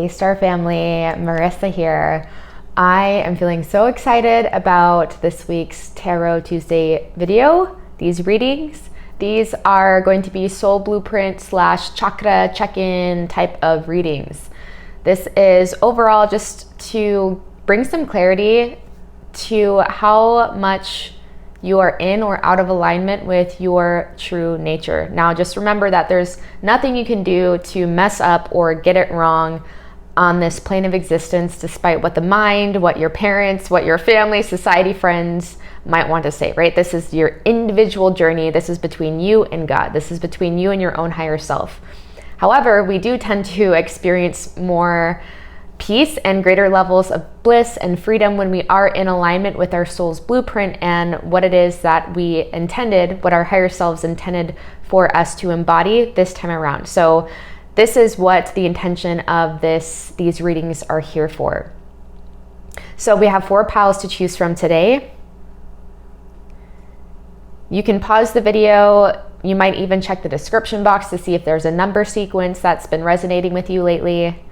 Hey Star Family, Marissa here. I am feeling so excited about this week's Tarot Tuesday video, these readings. These are going to be soul blueprint / chakra check-in type of readings. This is overall just to bring some clarity to how much you are in or out of alignment with your true nature. Now, just remember that there's nothing you can do to mess up or get it wrong on this plane of existence, despite what the mind, what your parents, what your family, society, friends might want to say, right? This is your individual journey. This is between you and God. This is between you and your own higher self. However, we do tend to experience more peace and greater levels of bliss and freedom when we are in alignment with our soul's blueprint and what it is that we intended, what our higher selves intended for us to embody this time around. So this is what the intention of these readings are here for. So we have 4 piles to choose from today. You can pause the video. You might even check the description box to see if there's a number sequence that's been resonating with you lately.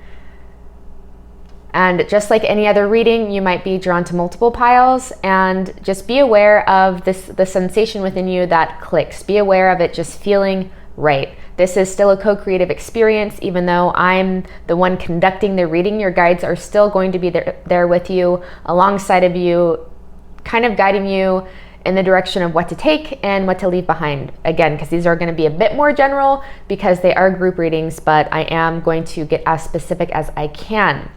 And just like any other reading, you might be drawn to multiple piles, and just be aware of the sensation within you that clicks. Be aware of it just feeling right. This is still a co-creative experience. Even though I'm the one conducting the reading, your guides are still going to be there with you, alongside of you, kind of guiding you in the direction of what to take and what to leave behind. Again, because these are going to be a bit more general because they are group readings, but I am going to get as specific as I can.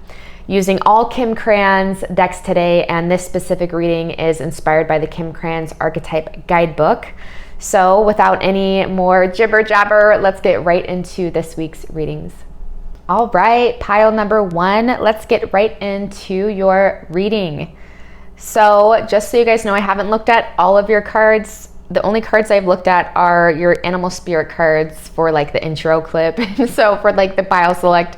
Using all Kim Cran's decks today, and this specific reading is inspired by the Kim Cran's Archetype Guidebook. So without any more jibber jabber, let's get right into this week's readings. All right, pile number 1, let's get right into your reading. So just so you guys know, I haven't looked at all of your cards. The only cards I've looked at are your animal spirit cards for like the intro clip. So for like the pile select.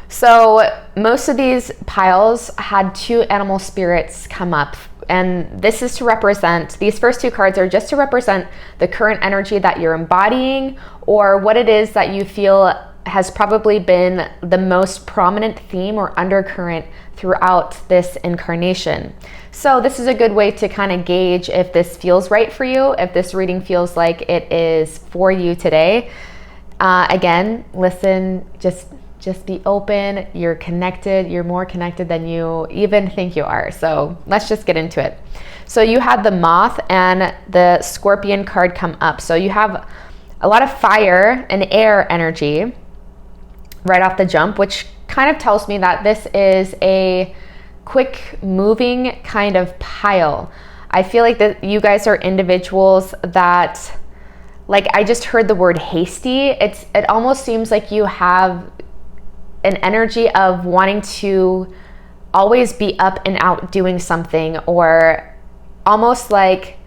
So most of these piles had 2 animal spirits come up, and this is to represent, these first 2 cards are just to represent the current energy that you're embodying, or what it is that you feel has probably been the most prominent theme or undercurrent throughout this incarnation. So this is a good way to kind of gauge if this feels right for you, if this reading feels like it is for you today. Again, listen, just be open. You're connected. You're more connected than you even think you are. So let's just get into it. So you had the Moth and the Scorpion card come up. So you have a lot of fire and air energy right off the jump, which kind of tells me that this is a quick moving kind of pile. I feel like that you guys are individuals that, like, I just heard the word hasty. It almost seems like you have an energy of wanting to always be up and out doing something, or almost like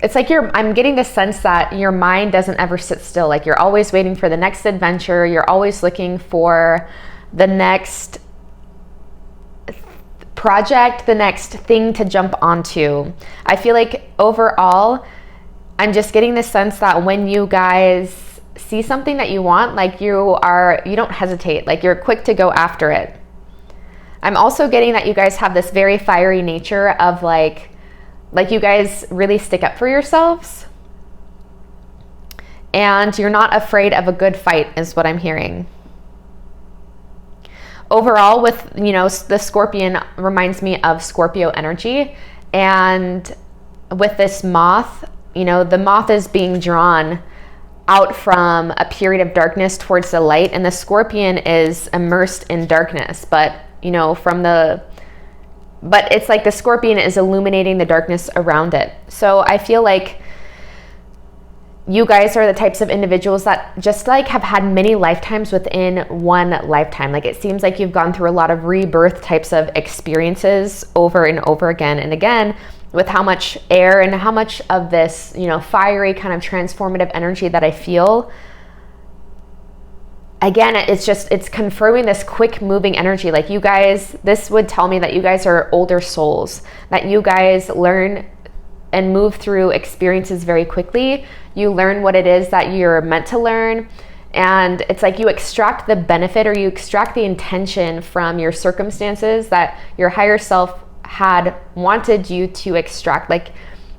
it's like I'm getting the sense that your mind doesn't ever sit still. Like you're always waiting for the next adventure. You're always looking for the next project, the next thing to jump onto. I feel like overall, I'm just getting the sense that when you guys see something that you want, like you don't hesitate, like you're quick to go after it. I'm also getting that you guys have this very fiery nature of like you guys really stick up for yourselves, and you're not afraid of a good fight is what I'm hearing. Overall, with, you know, the Scorpion reminds me of Scorpio energy, and with this Moth, you know, the Moth is being drawn out from a period of darkness towards the light, and the Scorpion is immersed in darkness, but you know, but it's like the Scorpion is illuminating the darkness around it. So I feel like you guys are the types of individuals that just like have had many lifetimes within one lifetime. Like it seems like you've gone through a lot of rebirth types of experiences over and over again and again, with how much air and how much of this, you know, fiery kind of transformative energy that I feel. Again, it's confirming this quick moving energy. Like you guys, this would tell me that you guys are older souls, that you guys learn and move through experiences very quickly. You learn what it is that you're meant to learn, And it's like you extract the benefit, or you extract the intention from your circumstances that your higher self had wanted you to extract. Like,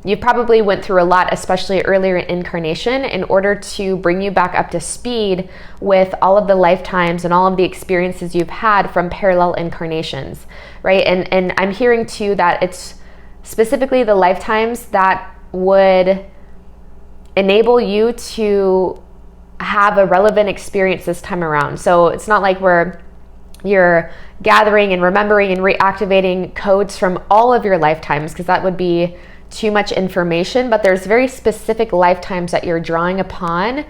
you probably went through a lot, especially earlier in incarnation, in order to bring you back up to speed with all of the lifetimes and all of the experiences you've had from parallel incarnations, right? And I'm hearing too that it's specifically the lifetimes that would enable you to have a relevant experience this time around. So it's not like you're gathering and remembering and reactivating codes from all of your lifetimes, because that would be too much information, but there's very specific lifetimes that you're drawing upon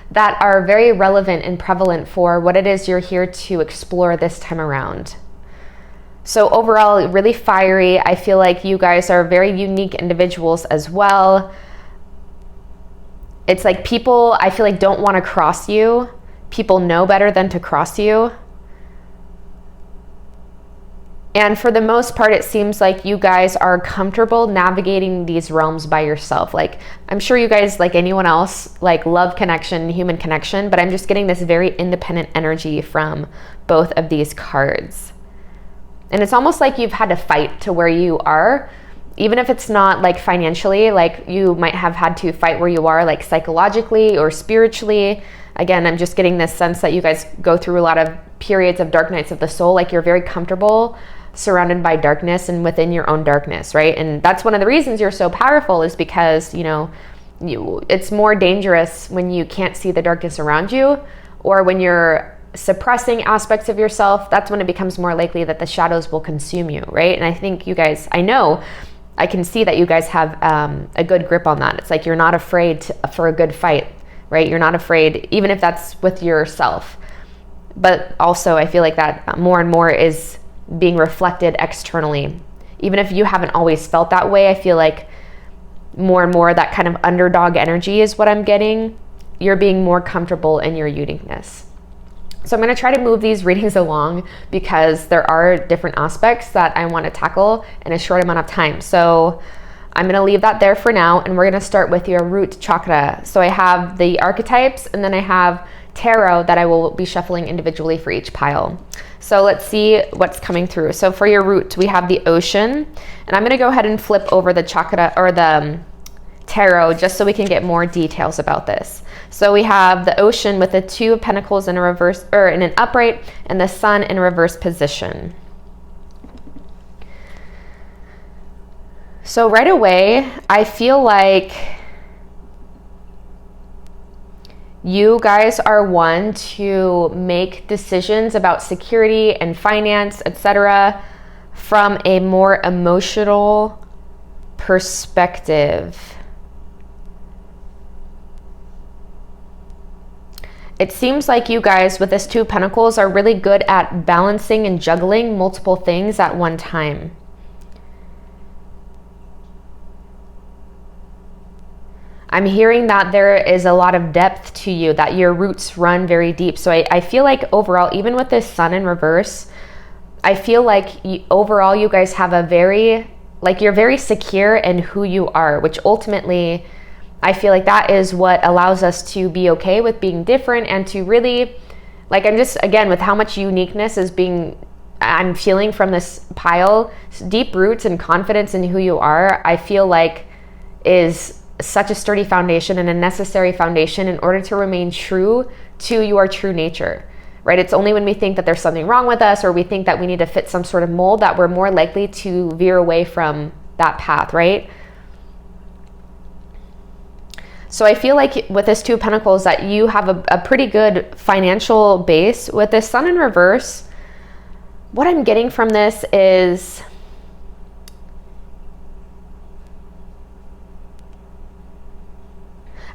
that are very relevant and prevalent for what it is you're here to explore this time around. So overall, really fiery. I feel like you guys are very unique individuals as well. It's like people, I feel like, don't want to cross you. People know better than to cross you. And for the most part, it seems like you guys are comfortable navigating these realms by yourself. Like, I'm sure you guys, like anyone else, like love connection, human connection, but I'm just getting this very independent energy from both of these cards. And it's almost like you've had to fight to where you are, even if it's not like financially, like you might have had to fight where you are, like psychologically or spiritually. Again, I'm just getting this sense that you guys go through a lot of periods of dark nights of the soul. Like, you're very comfortable surrounded by darkness and within your own darkness, right? And that's one of the reasons you're so powerful, is because, it's more dangerous when you can't see the darkness around you, or when you're suppressing aspects of yourself. That's when it becomes more likely that the shadows will consume you, right? And I think you guys, I can see that you guys have a good grip on that. It's like you're not afraid for a good fight, right? You're not afraid, even if that's with yourself. But also, I feel like that more and more is being reflected externally. Even if you haven't always felt that way, I feel like more and more that kind of underdog energy is what I'm getting. You're being more comfortable in your uniqueness. So I'm going to try to move these readings along, because there are different aspects that I want to tackle in a short amount of time. So I'm going to leave that there for now, and we're going to start with your root chakra. So I have the archetypes, and then I have tarot that I will be shuffling individually for each pile. So let's see what's coming through. So for your root, we have the ocean, and I'm going to go ahead and flip over the chakra, or the tarot, just so we can get more details about this. So we have the ocean with the 2 of Pentacles in a reverse, or in an upright, and the sun in reverse position. So right away, I feel like you guys are one to make decisions about security and finance, etc., from a more emotional perspective. It seems like you guys with this 2 of Pentacles are really good at balancing and juggling multiple things at one time. I'm hearing that there is a lot of depth to you, that your roots run very deep. So I feel like overall, even with this sun in reverse, I feel like overall you guys have a very, like, you're very secure in who you are, which ultimately I feel like that is what allows us to be okay with being different, and to really, like, I'm just, again, with how much uniqueness I'm feeling from this pile, deep roots and confidence in who you are, I feel like is such a sturdy foundation and a necessary foundation in order to remain true to your true nature, right? It's only when we think that there's something wrong with us, or we think that we need to fit some sort of mold, that we're more likely to veer away from that path, right? So I feel like with this 2 of Pentacles that you have a pretty good financial base. With this sun in reverse, what I'm getting from this is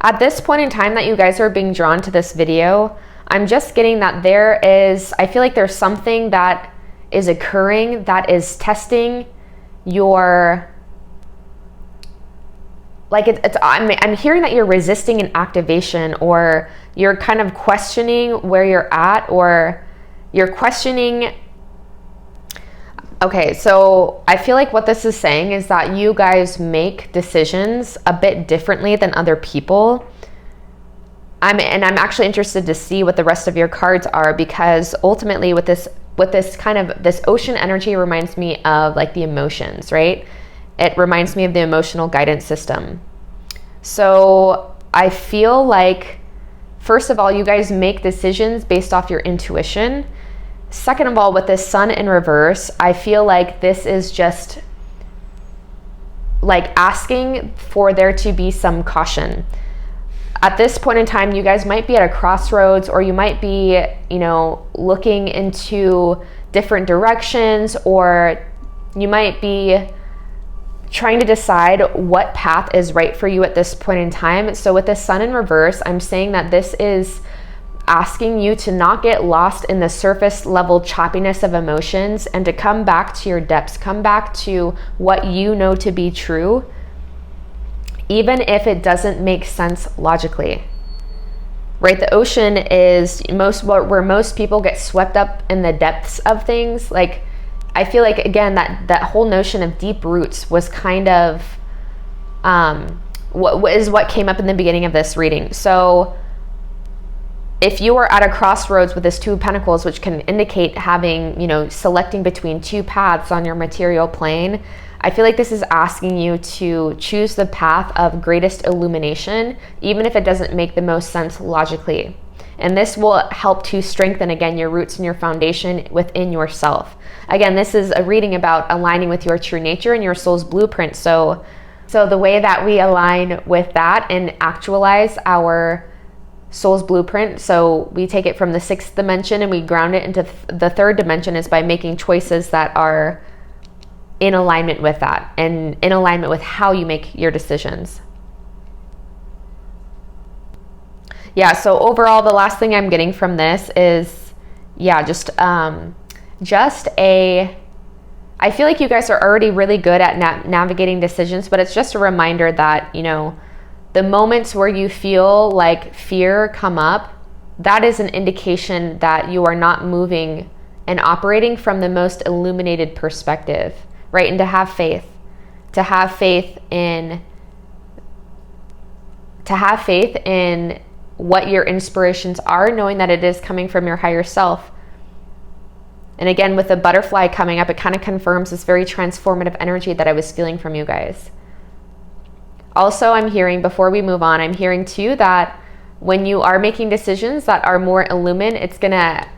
at this point in time that you guys are being drawn to this video, I'm just getting that I feel like there's something that is occurring that is testing your, like, I'm hearing that you're resisting an activation, or you're kind of questioning where you're at, or you're questioning. Okay, so I feel like what this is saying is that you guys make decisions a bit differently than other people. I'm actually interested to see what the rest of your cards are, because ultimately with this ocean energy reminds me of like the emotions, right? It reminds me of the emotional guidance system. So I feel like, first of all, you guys make decisions based off your intuition. Second of all, with this sun in reverse, I feel like this is just like asking for there to be some caution. At this point in time, you guys might be at a crossroads, or you might be, you know, looking into different directions, or you might be trying to decide what path is right for you at this point in time. So with the sun in reverse, I'm saying that this is asking you to not get lost in the surface level choppiness of emotions, and to come back to your depths, come back to what you know to be true, even if it doesn't make sense logically, right? The ocean is where most people get swept up in the depths of things. Like, I feel like, again, that whole notion of deep roots was kind of what came up in the beginning of this reading. So if you are at a crossroads with this Two of Pentacles, which can indicate having, you know, selecting between two paths on your material plane, I feel like this is asking you to choose the path of greatest illumination, even if it doesn't make the most sense logically. And this will help to strengthen, again, your roots and your foundation within yourself. Again, this is a reading about aligning with your true nature and your soul's blueprint. So the way that we align with that and actualize our soul's blueprint, so we take it from the 6th dimension and we ground it into the 3rd dimension, is by making choices that are in alignment with that, and in alignment with how you make your decisions. Yeah, so overall, the last thing I'm getting from this is, yeah, I feel like you guys are already really good at navigating decisions, but it's just a reminder that, you know, the moments where you feel like fear come up, that is an indication that you are not moving and operating from the most illuminated perspective, right? And to have faith in what your inspirations are, knowing that it is coming from your higher self. And again, with the butterfly coming up, it kind of confirms this very transformative energy that I was feeling from you guys. Also, I'm hearing, before we move on, I'm hearing too that when you are making decisions that are more illumined, it's gonna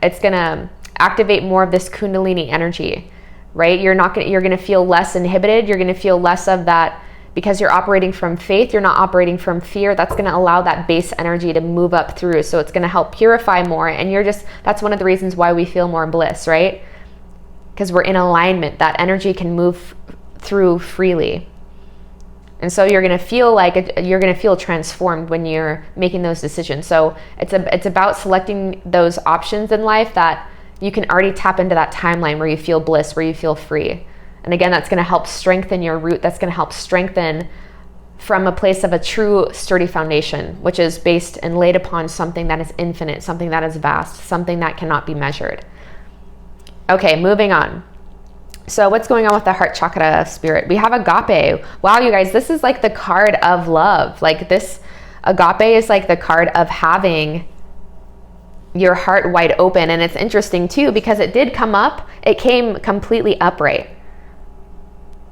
activate more of this Kundalini energy, right? You're gonna feel less inhibited. You're gonna feel less of that, because you're operating from faith. You're not operating from fear. That's gonna allow that base energy to move up through. So it's gonna help purify more. And that's one of the reasons why we feel more bliss, right? Because we're in alignment. That energy can move through freely. And so you're gonna feel transformed when you're making those decisions. So it's about selecting those options in life that you can already tap into that timeline where you feel bliss, where you feel free. And again, that's gonna help strengthen your root. That's gonna help strengthen from a place of a true sturdy foundation, which is based and laid upon something that is infinite, something that is vast, something that cannot be measured. Okay, moving on. So what's going on with the heart chakra spirit? We have agape. Wow, you guys, this is like the card of love. Like this, agape is like the card of having your heart wide open. And it's interesting too, because it did come up, it came completely upright,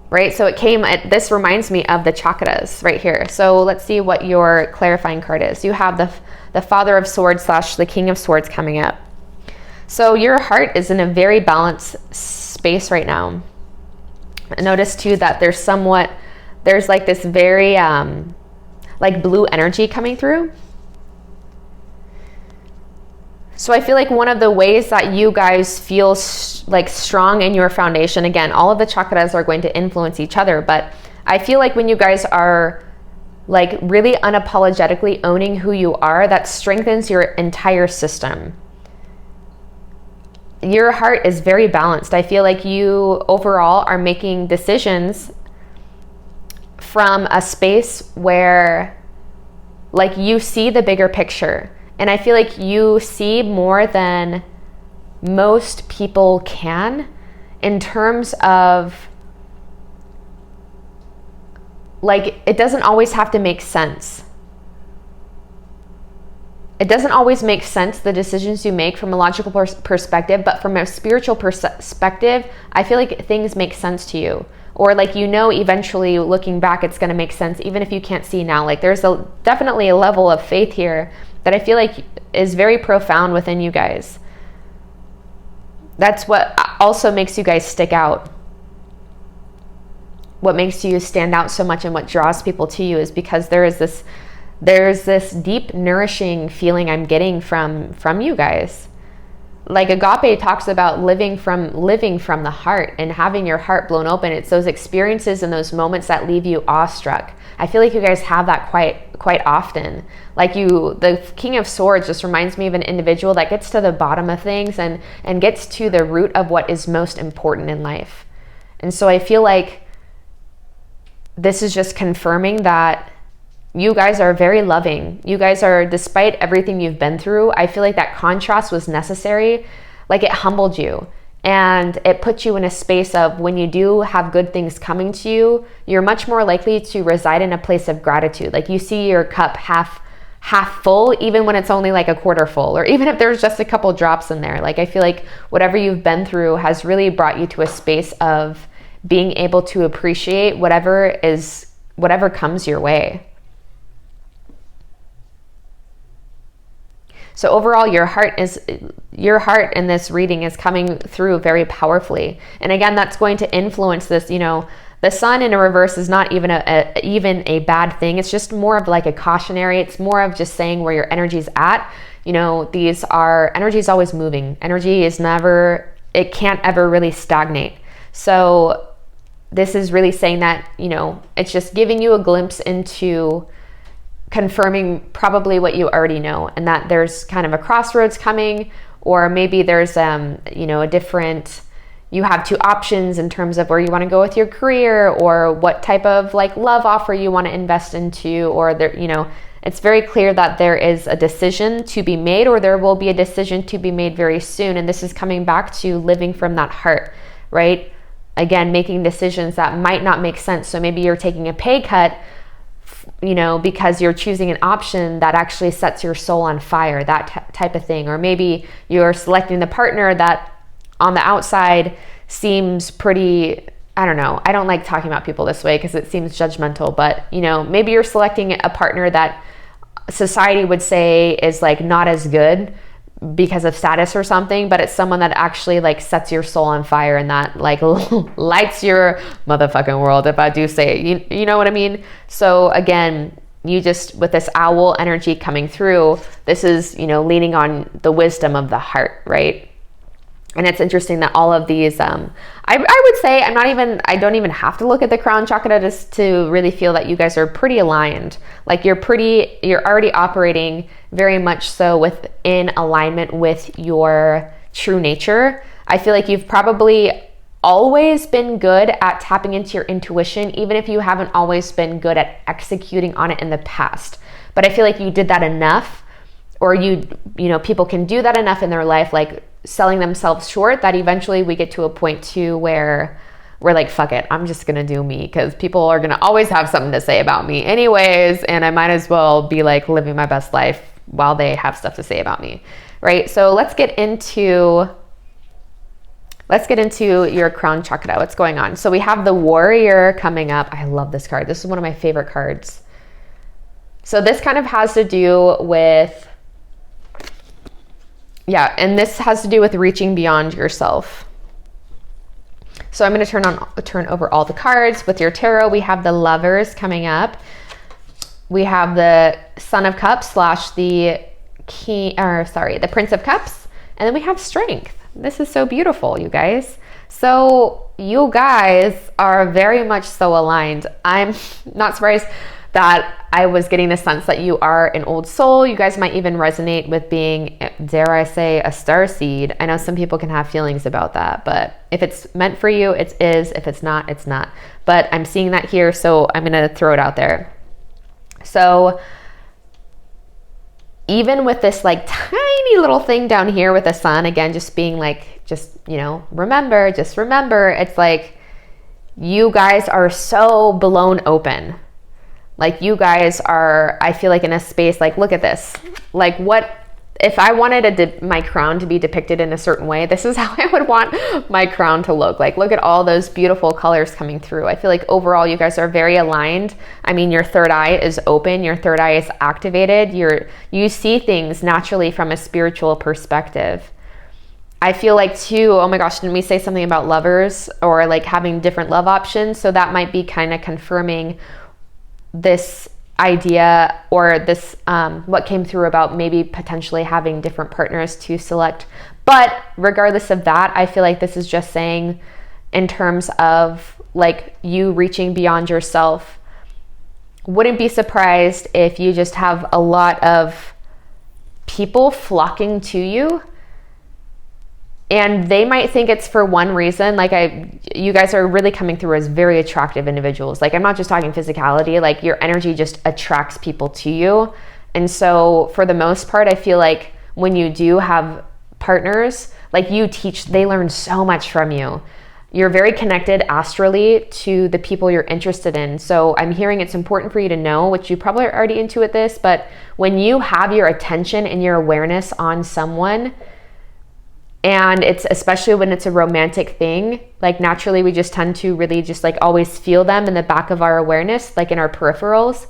right? So this reminds me of the chakras right here. So let's see what your clarifying card is. You have the Father of Swords / the King of Swords coming up. So your heart is in a very balanced space right now. Notice too that there's like this very like blue energy coming through. So I feel like one of the ways that you guys feel like strong in your foundation, again, all of the chakras are going to influence each other, but I feel like when you guys are like really unapologetically owning who you are, that strengthens your entire system. Your heart is very balanced. I feel like you overall are making decisions from a space where like you see the bigger picture. And I feel like you see more than most people can in terms of like, it doesn't always have to make sense. it doesn't always make sense, the decisions you make from a logical perspective, but from a spiritual perspective, I feel like things make sense to you. Or like, you know, eventually looking back, it's going to make sense, even if you can't see now. Like, there's definitely a level of faith here that I feel like is very profound within you guys. That's what also makes you guys stick out. What makes you stand out so much and what draws people to you is because there's this deep, nourishing feeling I'm getting from you guys. Like Agape talks about living from the heart and having your heart blown open. It's those experiences and those moments that leave you awestruck. I feel like you guys have that quite often. Like the King of Swords just reminds me of an individual that gets to the bottom of things and gets to the root of what is most important in life. And so I feel like this is just confirming that you guys are very loving. You guys are, despite everything you've been through, I feel like that contrast was necessary. Like, it humbled you and it put you in a space of, when you do have good things coming to you, you're much more likely to reside in a place of gratitude. Like, you see your cup half full, even when it's only like a quarter full, or even if there's just a couple drops in there. Like, I feel like whatever you've been through has really brought you to a space of being able to appreciate whatever comes your way. So overall, your heart in this reading is coming through very powerfully. And again, that's going to influence this, you know, the sun in a reverse is not even a bad thing. It's just more of like a cautionary. It's more of just saying where your energy's at. You know, energy is always moving. Energy is it can't ever really stagnate. So this is really saying that, you know, it's just giving you a glimpse into confirming probably what you already know, and that there's kind of a crossroads coming, or maybe there's you know, you have two options in terms of where you want to go with your career, or what type of like love offer you want to invest into, or there, you know, it's very clear that there is a decision to be made, or there will be a decision to be made very soon. And this is coming back to living from that heart, right? Again, making decisions that might not make sense. So maybe you're taking a pay cut, you know, because you're choosing an option that actually sets your soul on fire, that type of thing. Or maybe you're selecting the partner that on the outside seems pretty, I don't know. I don't like talking about people this way because it seems judgmental, but you know, maybe you're selecting a partner that society would say is like not as good because of status or something, but it's someone that actually like sets your soul on fire and that like lights your motherfucking world, if I do say it. You know what I mean? So again, you just, with this owl energy coming through, this is, you know, leaning on the wisdom of the heart, right? And it's interesting that all of these, I would say I don't even have to look at the crown chakra just to really feel that you guys are pretty aligned. Like you're already operating very much so within alignment with your true nature. I feel like you've probably always been good at tapping into your intuition, even if you haven't always been good at executing on it in the past. But I feel like you did that enough, or you know, people can do that enough in their life, like selling themselves short, that eventually we get to a point too where we're like, fuck it, I'm just gonna do me, because people are gonna always have something to say about me anyways, and I might as well be like living my best life while they have stuff to say about me, right? So let's get into your crown chakra. What's going on? So we have the Warrior coming up. I love this card. This is one of my favorite cards. So this kind of has to do with, yeah, and this has to do with reaching beyond yourself. So I'm going to turn over all the cards. With your tarot, we have the Lovers coming up. We have the Son of Cups / the Prince of Cups, and then we have Strength. This is so beautiful, you guys. So you guys are very much so aligned. I'm not surprised that I was getting the sense that you are an old soul. You guys might even resonate with being, dare I say, a starseed. I know some people can have feelings about that, but if it's meant for you, it is. If it's not, it's not. But I'm seeing that here, so I'm going to throw it out there. So even with this like tiny little thing down here with the sun, again, just being like, you know, remember, it's like you guys are so blown open. Like you guys are, I feel like in a space, like, look at this. Like what, if I wanted my crown to be depicted in a certain way, this is how I would want my crown to look. Like, look at all those beautiful colors coming through. I feel like overall you guys are very aligned. I mean, your third eye is open, your third eye is activated. You see things naturally from a spiritual perspective. I feel like too, oh my gosh, didn't we say something about lovers or like having different love options? So that might be kind of confirming this idea, or this what came through about maybe potentially having different partners to select. But regardless of that, I feel like this is just saying in terms of like you reaching beyond yourself. Wouldn't be surprised if you just have a lot of people flocking to you, and they might think it's for one reason. Like you guys are really coming through as very attractive individuals. Like I'm not just talking physicality, like your energy just attracts people to you. And so for the most part, I feel like when you do have partners, like they learn so much from you. You're very connected astrally to the people you're interested in. So I'm hearing it's important for you to know, which you probably are already intuit this, but when you have your attention and your awareness on someone, and it's especially when it's a romantic thing, like naturally we just tend to really just like always feel them in the back of our awareness, like in our peripherals.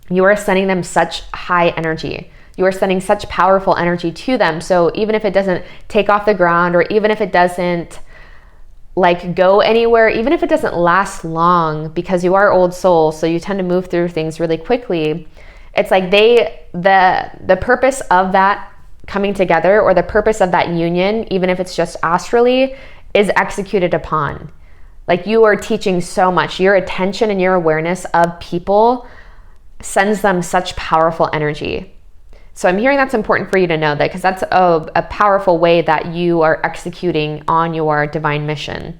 You are sending them such high energy. You are sending such powerful energy to them. So even if it doesn't take off the ground, or even if it doesn't like go anywhere, even if it doesn't last long, because you are old soul, so you tend to move through things really quickly. It's like the purpose of that coming together, or the purpose of that union, even if it's just astrally, is executed upon. Like you are teaching so much. Your attention and your awareness of people sends them such powerful energy. So I'm hearing that's important for you to know that, because that's a powerful way that you are executing on your divine mission.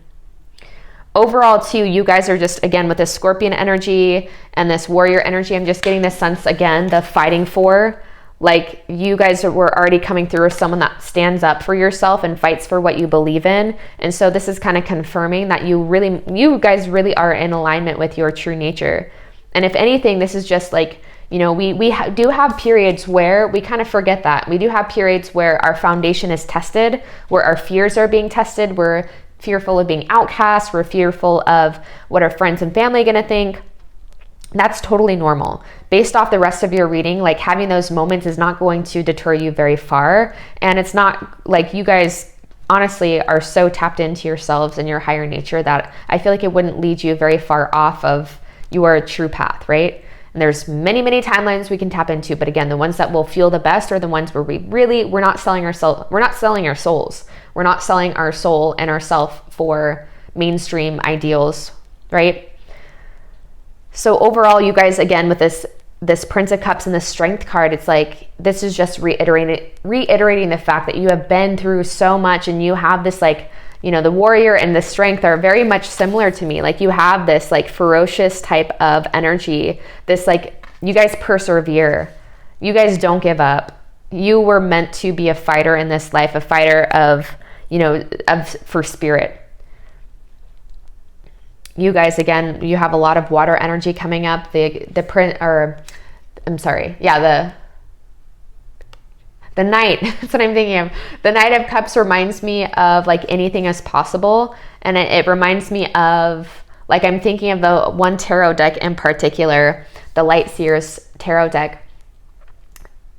Overall too, you guys are just, again, with this Scorpion energy and this warrior energy, I'm just getting this sense again, the fighting for. Like you guys were already coming through as someone that stands up for yourself and fights for what you believe in. And so this is kind of confirming that you guys really are in alignment with your true nature. And if anything, this is just like, you know, we do have periods where we kind of forget that. We do have periods where our foundation is tested, where our fears are being tested. We're fearful of being outcast. We're fearful of what our friends and family are going to think. That's totally normal. Based off the rest of your reading, like having those moments is not going to deter you very far. And it's not like you guys honestly are so tapped into yourselves and your higher nature that I feel like it wouldn't lead you very far off of your true path, right? And there's many, many timelines we can tap into. But again, the ones that will feel the best are the ones where we're not selling ourselves. We're not selling our souls. We're not selling our soul and ourself for mainstream ideals, right? So overall, you guys, again, with this Prince of Cups and the Strength card, it's like, this is just reiterating the fact that you have been through so much, and you have this, like, you know, the warrior and the strength are very much similar to me. Like you have this like ferocious type of energy, this like, you guys persevere. You guys don't give up. You were meant to be a fighter in this life, a fighter of, you know, for spirit. You guys, again, you have a lot of water energy coming up. The Knight, that's what I'm thinking of. The Knight of Cups reminds me of like anything is possible. And it reminds me of, like, I'm thinking of the one tarot deck in particular, the Light Seers tarot deck.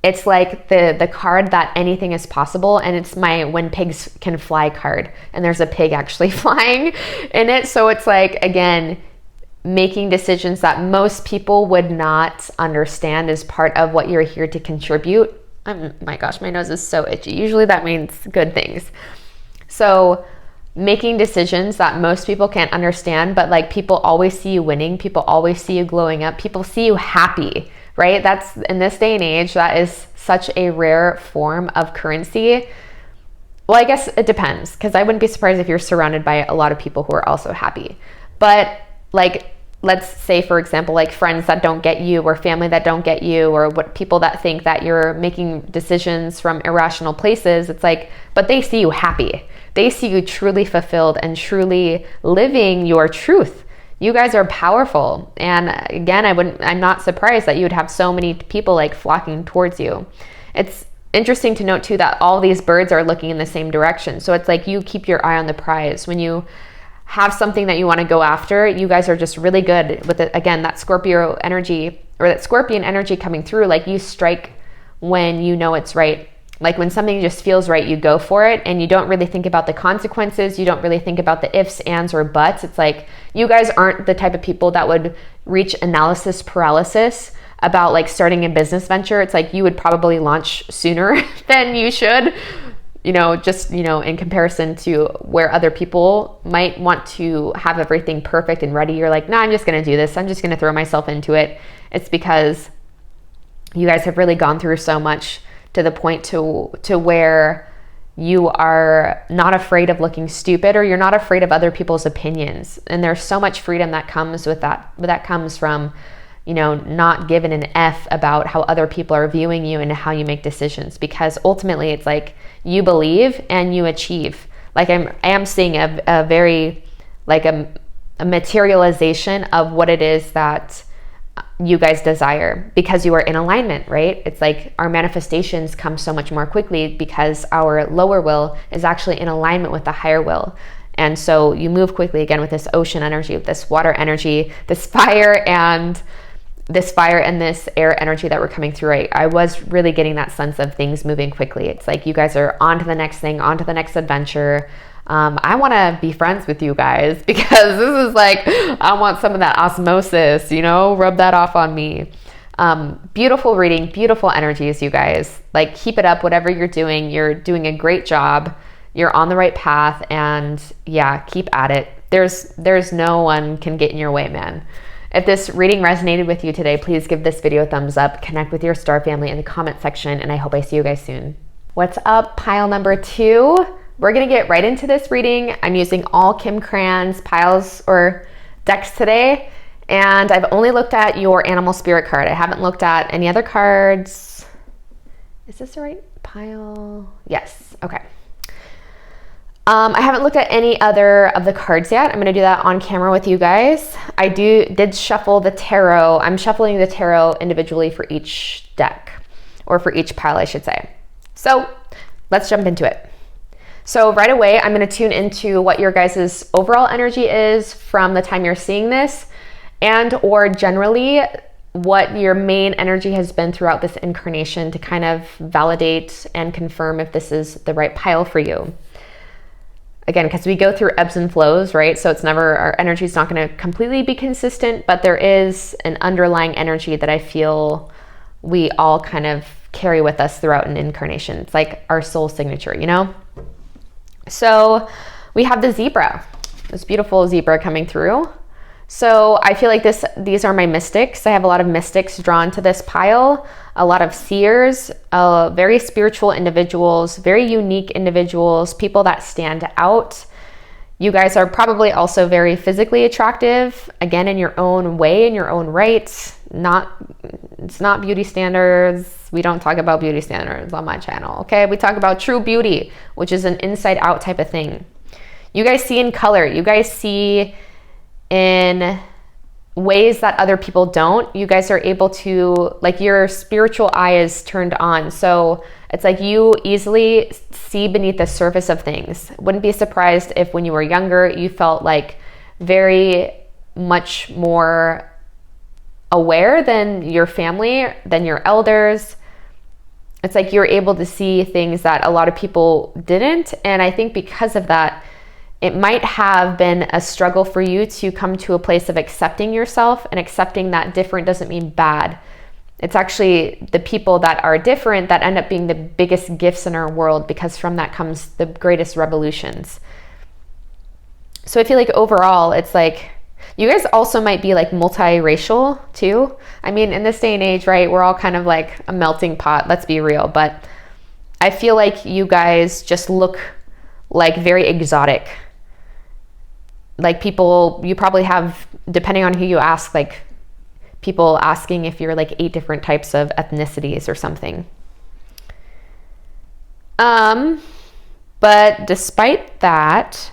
It's like the card that anything is possible, and it's my when pigs can fly card, and there's a pig actually flying in it. So it's like, again, making decisions that most people would not understand as part of what you're here to contribute. My gosh, my nose is so itchy. Usually that means good things. So making decisions that most people can't understand, but like people always see you winning. People always see you glowing up. People see you happy, right? That's, in this day and age, that is such a rare form of currency. Well, I guess it depends, because I wouldn't be surprised if you're surrounded by a lot of people who are also happy. But like, let's say, for example, like friends that don't get you, or family that don't get you, or what people that think that you're making decisions from irrational places. It's like, but they see you happy. They see you truly fulfilled and truly living your truth. You guys are powerful. And again, I'm not surprised that you would have so many people like flocking towards you. It's interesting to note too that all these birds are looking in the same direction. So it's like you keep your eye on the prize. When you have something that you want to go after, you guys are just really good with it. Again, that Scorpio energy or that Scorpion energy coming through, like you strike when you know it's right. Like when something just feels right, you go for it and you don't really think about the consequences. You don't really think about the ifs, ands, or buts. It's like you guys aren't the type of people that would reach analysis paralysis about like starting a business venture. It's like you would probably launch sooner than you should, just, in comparison to where other people might want to have everything perfect and ready. You're like, nah, I'm just going to do this. I'm just going to throw myself into it. It's because you guys have really gone through so much to the point to where you are not afraid of looking stupid, or you're not afraid of other people's opinions. And there's so much freedom that comes with that. But that comes from, not giving an F about how other people are viewing you and how you make decisions, because ultimately it's like you believe and you achieve. Like I am seeing a very, like a materialization of what it is that you guys desire, because you are in alignment, right? It's like our manifestations come so much more quickly because our lower will is actually in alignment with the higher will. And so you move quickly again with this ocean energy, with this water energy, this fire and this air energy that we're coming through, right? I was really getting that sense of things moving quickly. It's like you guys are on to the next thing, on to the next adventure. I want to be friends with you guys because this is like, I want some of that osmosis, rub that off on me. Beautiful reading, beautiful energies, you guys. Like, keep it up, whatever you're doing a great job. You're on the right path, and yeah, keep at it. There's no one can get in your way, man. If this reading resonated with you today, please give this video a thumbs up, connect with your star family in the comment section, and I hope I see you guys soon. What's up, pile number 2? We're going to get right into this reading. I'm using all Kim Cran's piles or decks today, and I've only looked at your animal spirit card. I haven't looked at any other cards. Is this the right pile? Yes. Okay. I haven't looked at any other of the cards yet. I'm going to do that on camera with you guys. I did shuffle the tarot. I'm shuffling the tarot individually for each deck, or for each pile, I should say. So let's jump into it. So right away, I'm going to tune into what your guys' overall energy is from the time you're seeing this, and or generally what your main energy has been throughout this incarnation, to kind of validate and confirm if this is the right pile for you. Again, because we go through ebbs and flows, right? So it's never, our energy is not going to completely be consistent, but there is an underlying energy that I feel we all kind of carry with us throughout an incarnation. It's like our soul signature, So we have the zebra, this beautiful zebra coming through. So I feel like these are my mystics. I have a lot of mystics drawn to this pile, a lot of seers, very spiritual individuals, very unique individuals, people that stand out. You guys are probably also very physically attractive, again, in your own way, in your own right. It's not beauty standards. We don't talk about beauty standards on my channel, okay? We talk about true beauty, which is an inside out type of thing. You guys see in color. You guys see in ways that other people don't. You guys are able to, like, your spiritual eye is turned on. So it's like you easily see beneath the surface of things. Wouldn't be surprised if when you were younger, you felt like very much more aware than your family, than your elders. It's like you're able to see things that a lot of people didn't. And I think because of that, it might have been a struggle for you to come to a place of accepting yourself and accepting that different doesn't mean bad. It's actually the people that are different that end up being the biggest gifts in our world, because from that comes the greatest revolutions. So I feel like overall, it's like you guys also might be like multiracial too. I mean, in this day and age, right, we're all kind of like a melting pot, let's be real. But I feel like you guys just look like very exotic. Like people, you probably have, depending on who you ask, like people asking if you're like 8 different types of ethnicities or something. But despite that,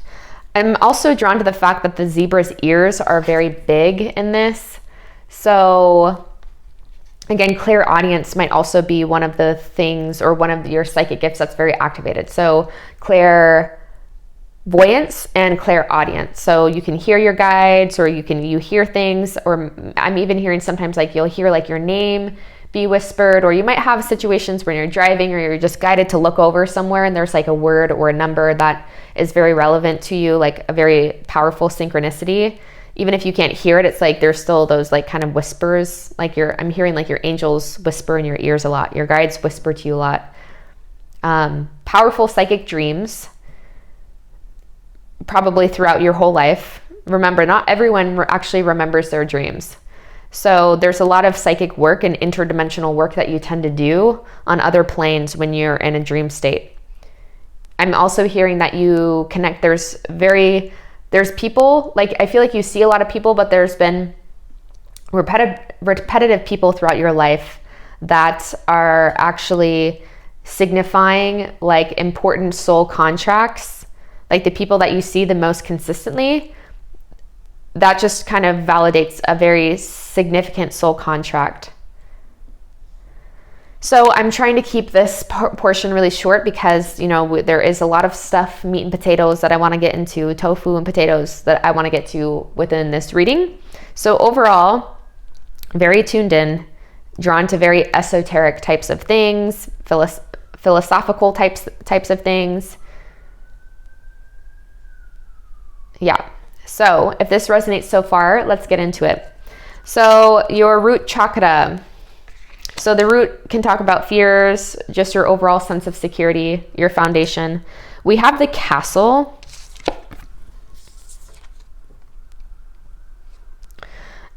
I'm also drawn to the fact that the zebra's ears are very big in this. So again, clairaudience might also be one of the things, or one of your psychic gifts that's very activated. So clairvoyance and clairaudience. So you can hear your guides, or you hear things, or I'm even hearing sometimes like you'll hear like your name be whispered, or you might have situations when you're driving or you're just guided to look over somewhere and there's like a word or a number that is very relevant to you, like a very powerful synchronicity. Even if you can't hear it, it's like there's still those like kind of whispers, like I'm hearing like your angels whisper in your ears a lot, your guides whisper to you a lot. Powerful psychic dreams, probably throughout your whole life. Remember, not everyone actually remembers their dreams. So there's a lot of psychic work and interdimensional work that you tend to do on other planes when you're in a dream state. I'm also hearing that you connect, there's people, like I feel like you see a lot of people, but there's been repetitive people throughout your life that are actually signifying like important soul contracts, like the people that you see the most consistently. That just kind of validates a very significant soul contract. So I'm trying to keep this portion really short because, you know, there is a lot of stuff, meat and potatoes, that I want to get into, tofu and potatoes that I want to get to within this reading. So overall, very tuned in, drawn to very esoteric types of things, philosophical types of things. Yeah. So if this resonates so far, let's get into it. So your root chakra. So the root can talk about fears, just your overall sense of security, your foundation. We have the castle.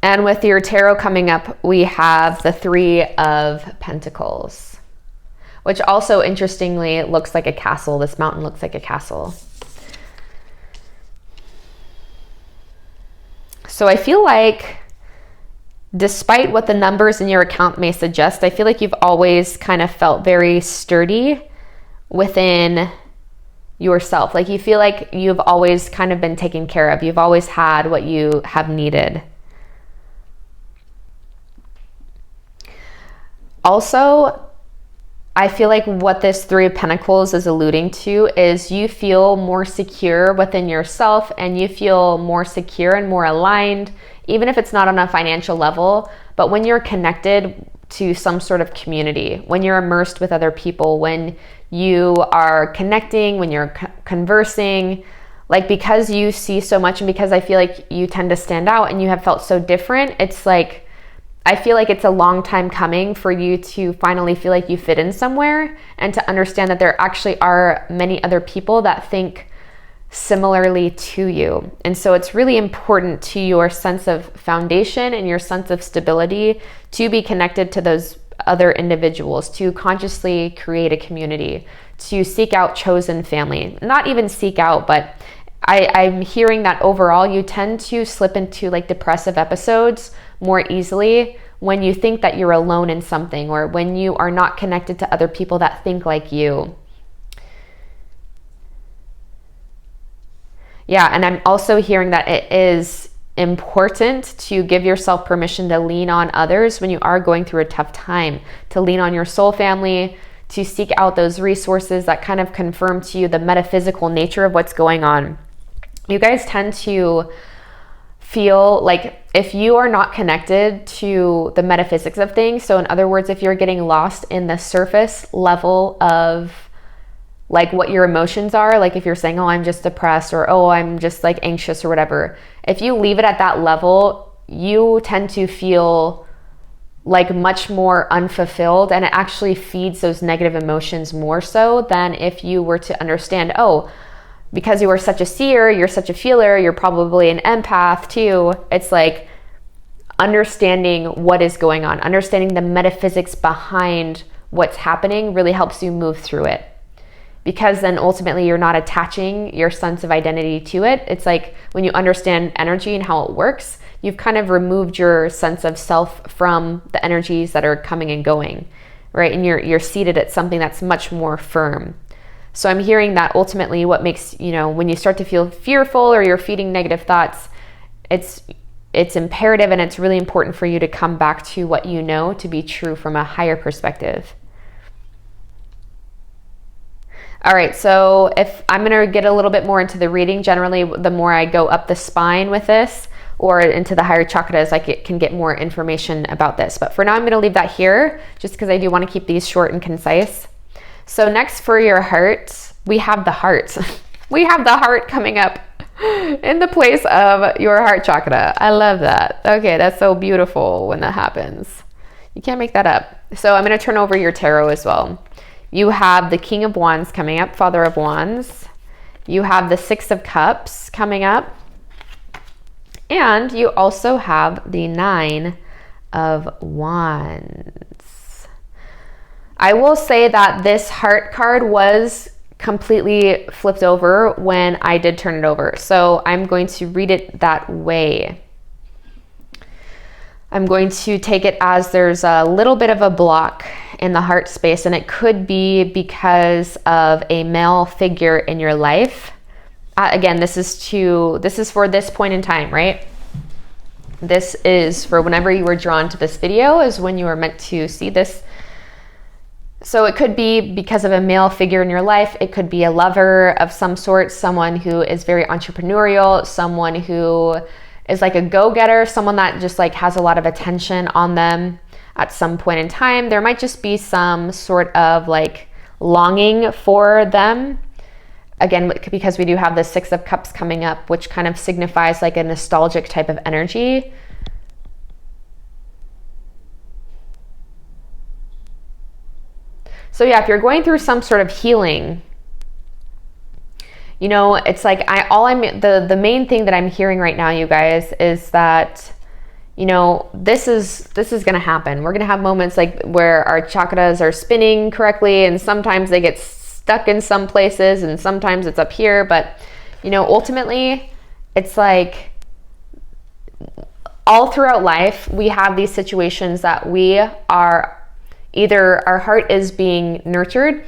And with your tarot coming up, we have the 3 of Pentacles, which also interestingly looks like a castle. This mountain looks like a castle. So I feel like, despite what the numbers in your account may suggest, I feel like you've always kind of felt very sturdy within yourself. Like you feel like you've always kind of been taken care of. You've always had what you have needed. Also, I feel like what this 3 of Pentacles is alluding to is you feel more secure within yourself, and you feel more secure and more aligned, even if it's not on a financial level. But when you're connected to some sort of community, when you're immersed with other people, when you are connecting, when you're conversing, like because you see so much and because I feel like you tend to stand out and you have felt so different, it's like, I feel like it's a long time coming for you to finally feel like you fit in somewhere, and to understand that there actually are many other people that think similarly to you. And so it's really important to your sense of foundation and your sense of stability to be connected to those other individuals, to consciously create a community, to seek out chosen family. Not even seek out, but I'm hearing that overall you tend to slip into like depressive episodes more easily when you think that you're alone in something, or when you are not connected to other people that think like you. Yeah, and I'm also hearing that it is important to give yourself permission to lean on others when you are going through a tough time, to lean on your soul family, to seek out those resources that kind of confirm to you the metaphysical nature of what's going on. You guys tend to feel like if you are not connected to the metaphysics of things, so in other words, if you're getting lost in the surface level of like what your emotions are, like if you're saying, oh, I'm just depressed, or oh, I'm just like anxious or whatever, if you leave it at that level, you tend to feel like much more unfulfilled, and it actually feeds those negative emotions more so than if you were to understand, oh, because you are such a seer, you're such a feeler, you're probably an empath too. It's like understanding what is going on, understanding the metaphysics behind what's happening really helps you move through it. Because then ultimately you're not attaching your sense of identity to it. It's like when you understand energy and how it works, you've kind of removed your sense of self from the energies that are coming and going, right? And you're seated at something that's much more firm. So I'm hearing that ultimately what makes, you know, when you start to feel fearful or you're feeding negative thoughts, it's imperative and it's really important for you to come back to what you know to be true from a higher perspective. All right, so if I'm going to get a little bit more into the reading, generally the more I go up the spine with this or into the higher chakras, I can get more information about this. But for now, I'm going to leave that here just because I do want to keep these short and concise. So next for your heart, we have the heart. We have the heart coming up in the place of your heart chakra. I love that. Okay, that's so beautiful when that happens. You can't make that up. So I'm going to turn over your tarot as well. You have the King of Wands coming up, Father of Wands. You have the Six of Cups coming up. And you also have the Nine of Wands. I will say that this heart card was completely flipped over when I did turn it over. So I'm going to read it that way. I'm going to take it as there's a little bit of a block in the heart space, and it could be because of a male figure in your life. Again, this is for this point in time, right? This is for whenever you were drawn to this video is when you were meant to see this. So it could be because of a male figure in your life. It could be a lover of some sort, someone who is very entrepreneurial, someone who is like a go-getter, someone that just like has a lot of attention on them at some point in time. There might just be some sort of like longing for them. Again, because we do have the Six of Cups coming up, which kind of signifies like a nostalgic type of energy. So yeah, if you're going through some sort of healing, you know, it's like the main thing that I'm hearing right now, you guys, is that, you know, this is going to happen. We're going to have moments like where our chakras are spinning correctly, and sometimes they get stuck in some places and sometimes it's up here. But, you know, ultimately it's like all throughout life, we have these situations that we are either our heart is being nurtured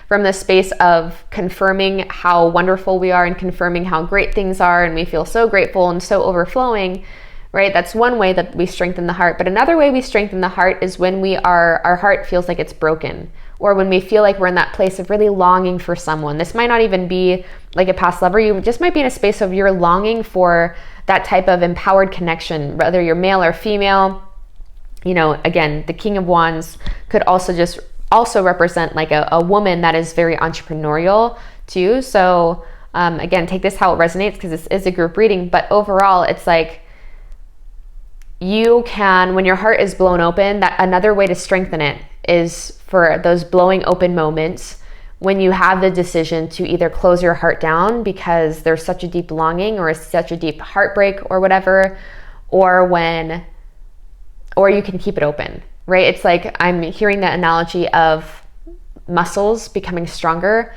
from the space of confirming how wonderful we are and confirming how great things are, and we feel so grateful and so overflowing, right? That's one way that we strengthen the heart. But another way we strengthen the heart is when our heart feels like it's broken, or when we feel like we're in that place of really longing for someone. This might not even be like a past lover. You just might be in a space of you're longing for that type of empowered connection, whether you're male or female. You know, again, the King of Wands could also represent like a woman that is very entrepreneurial too. So again, take this how it resonates, because this is a group reading, but overall it's like you can, when your heart is blown open, that another way to strengthen it is for those blowing open moments when you have the decision to either close your heart down because there's such a deep longing or such a deep heartbreak or whatever, or you can keep it open, right? It's like I'm hearing that analogy of muscles becoming stronger.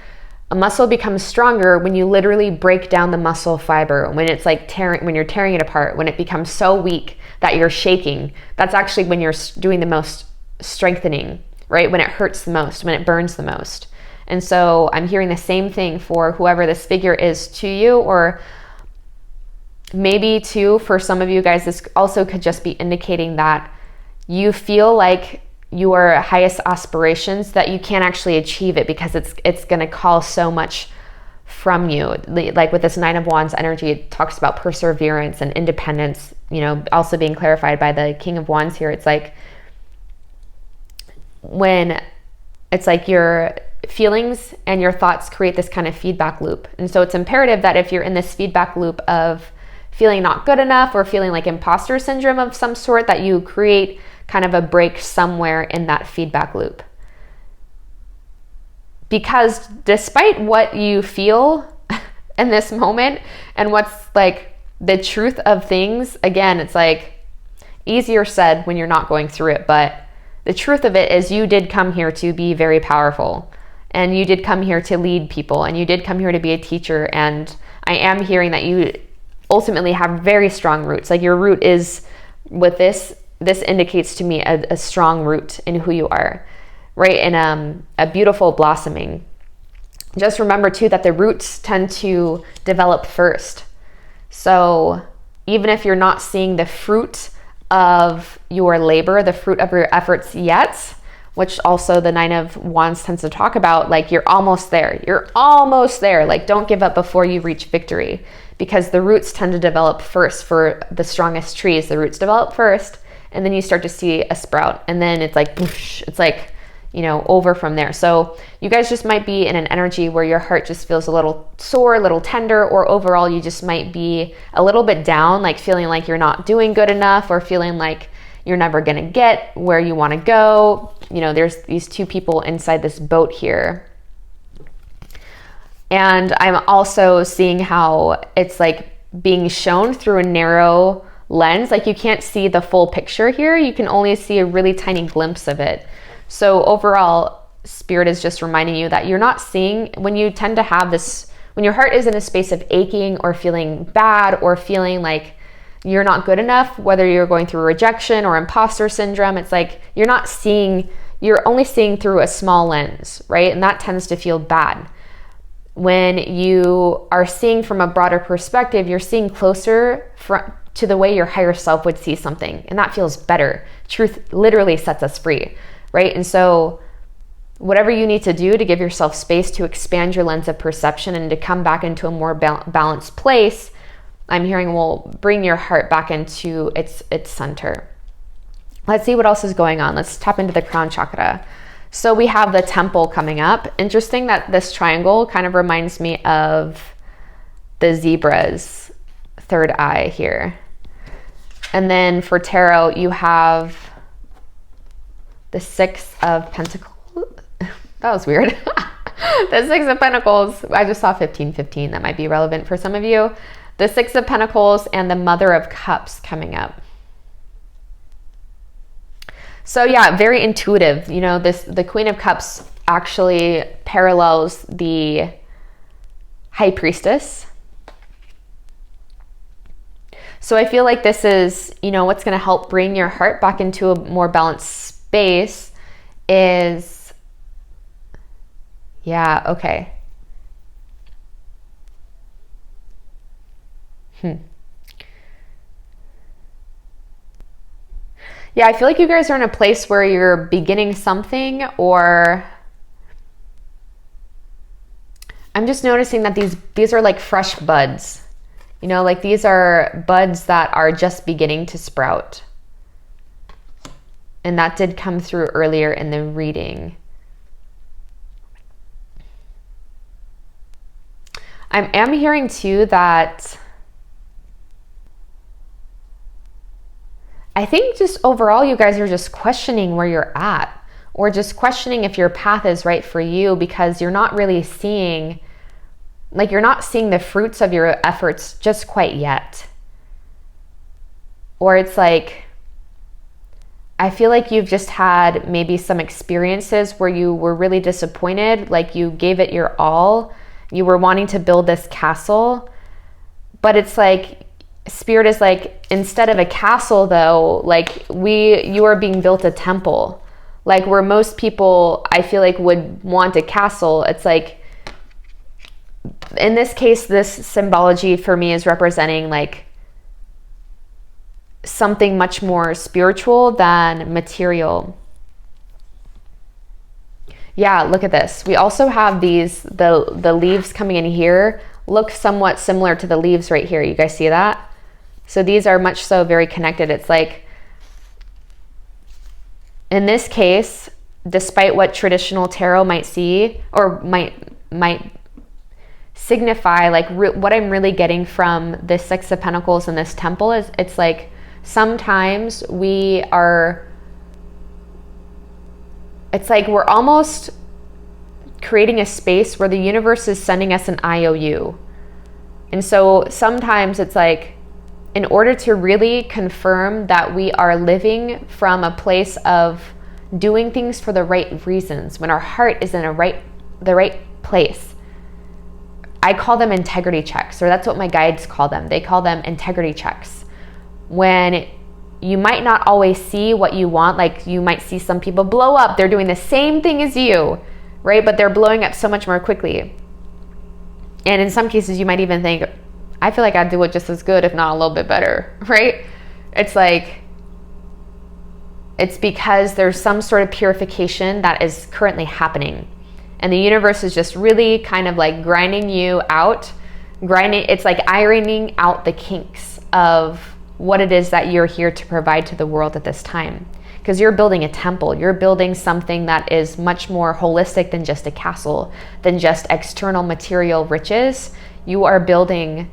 A muscle becomes stronger when you literally break down the muscle fiber, when it's like when you're tearing it apart, when it becomes so weak that you're shaking. That's actually when you're doing the most strengthening, right? When it hurts the most, when it burns the most. And so I'm hearing the same thing for whoever this figure is to you, or maybe too, for some of you guys, this also could just be indicating that you feel like your highest aspirations, that you can't actually achieve it because it's going to call so much from you. Like with this Nine of Wands energy, it talks about perseverance and independence, you know, also being clarified by the King of Wands here. It's like when it's like your feelings and your thoughts create this kind of feedback loop. And so it's imperative that if you're in this feedback loop of feeling not good enough or feeling like imposter syndrome of some sort, that you create kind of a break somewhere in that feedback loop. Because despite what you feel in this moment and what's like the truth of things, again, it's like easier said when you're not going through it, but the truth of it is you did come here to be very powerful, and you did come here to lead people, and you did come here to be a teacher. And I am hearing that you ultimately have very strong roots. Like your root is with this indicates to me a strong root in who you are, right? And a beautiful blossoming. just remember too that the roots tend to develop first. So even if you're not seeing the fruit of your labor, the fruit of your efforts yet, which also the Nine of Wands tends to talk about, like you're almost there. You're almost there. Like don't give up before you reach victory, because the roots tend to develop first. For the strongest trees, the roots develop first, and then you start to see a sprout, and then it's like whoosh, it's like, you know, over from there. So you guys just might be in an energy where your heart just feels a little sore, a little tender, or overall you just might be a little bit down, like feeling like you're not doing good enough, or feeling like you're never going to get where you want to go. You know, there's these two people inside this boat here. And I'm also seeing how it's like being shown through a narrow lens. Like you can't see the full picture here. You can only see a really tiny glimpse of it. So overall, Spirit is just reminding you that you're not seeing, when you tend to have this, when your heart is in a space of aching or feeling bad or feeling like you're not good enough, whether you're going through rejection or imposter syndrome, it's like you're not seeing, you're only seeing through a small lens, right? And that tends to feel bad. When you are seeing from a broader perspective, you're seeing closer to the way your higher self would see something, and that feels better. Truth literally sets us free, right? And so whatever you need to do to give yourself space to expand your lens of perception and to come back into a more balanced place, I'm hearing will bring your heart back into its center. Let's see what else is going on. Let's tap into the crown chakra. So we have the temple coming up. Interesting that this triangle kind of reminds me of the zebra's third eye here. And then for tarot, you have the Six of Pentacles. That was weird. The Six of Pentacles. I just saw 1515. That might be relevant for some of you. The Six of Pentacles and the Mother of Cups coming up. So yeah, very intuitive. You know, the Queen of Cups actually parallels the High Priestess. So I feel like this is, you know, what's going to help bring your heart back into a more balanced space is, yeah, okay. Yeah, I feel like you guys are in a place where you're beginning something, or I'm just noticing that these are like fresh buds. You know, like these are buds that are just beginning to sprout. And that did come through earlier in the reading. I am hearing too that I think just overall you guys are just questioning where you're at, or just questioning if your path is right for you, because you're not really seeing, like you're not seeing the fruits of your efforts just quite yet. Or it's like, I feel like you've just had maybe some experiences where you were really disappointed, like you gave it your all, you were wanting to build this castle, but it's like, Spirit is like, instead of a castle though, like you are being built a temple. Like where most people, I feel like, would want a castle, it's like, in this case, this symbology for me is representing like something much more spiritual than material. Yeah, look at this. We also have the leaves coming in here look somewhat similar to the leaves right here. You guys see that? So these are much so very connected. It's like, in this case, despite what traditional tarot might see or might signify, like what I'm really getting from this Six of Pentacles and this temple is, it's like sometimes it's like we're almost creating a space where the universe is sending us an IOU. And so sometimes it's like, in order to really confirm that we are living from a place of doing things for the right reasons, when our heart is in the right place, I call them integrity checks, or that's what my guides call them. They call them integrity checks. When you might not always see what you want, like you might see some people blow up, they're doing the same thing as you, right? But they're blowing up so much more quickly. And in some cases, you might even think, I feel like I'd do it just as good, if not a little bit better, right? It's like, it's because there's some sort of purification that is currently happening. And the universe is just really kind of like grinding you out. It's like ironing out the kinks of what it is that you're here to provide to the world at this time. Because you're building a temple. You're building something that is much more holistic than just a castle, than just external material riches. You are building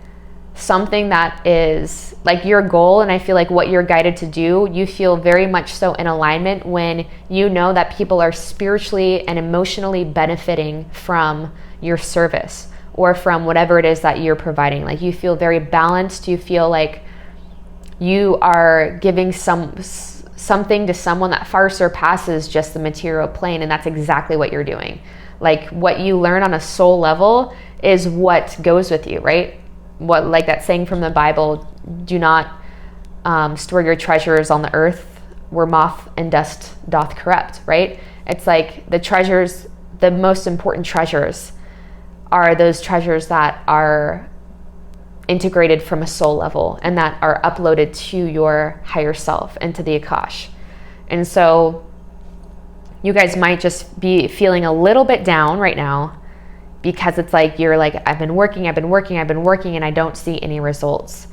something that is like your goal, and I feel like what you're guided to do, you feel very much so in alignment when you know that people are spiritually and emotionally benefiting from your service or from whatever it is that you're providing. Like you feel very balanced. You feel like you are giving something to someone that far surpasses just the material plane, and that's exactly what you're doing. Like what you learn on a soul level is what goes with you, right? What, like that saying from the Bible, do not store your treasures on the earth where moth and dust doth corrupt, right? It's like the treasures, the most important treasures are those treasures that are integrated from a soul level and that are uploaded to your higher self and to the Akash. And so you guys might just be feeling a little bit down right now because it's like you're like, I've been working, and I don't see any results.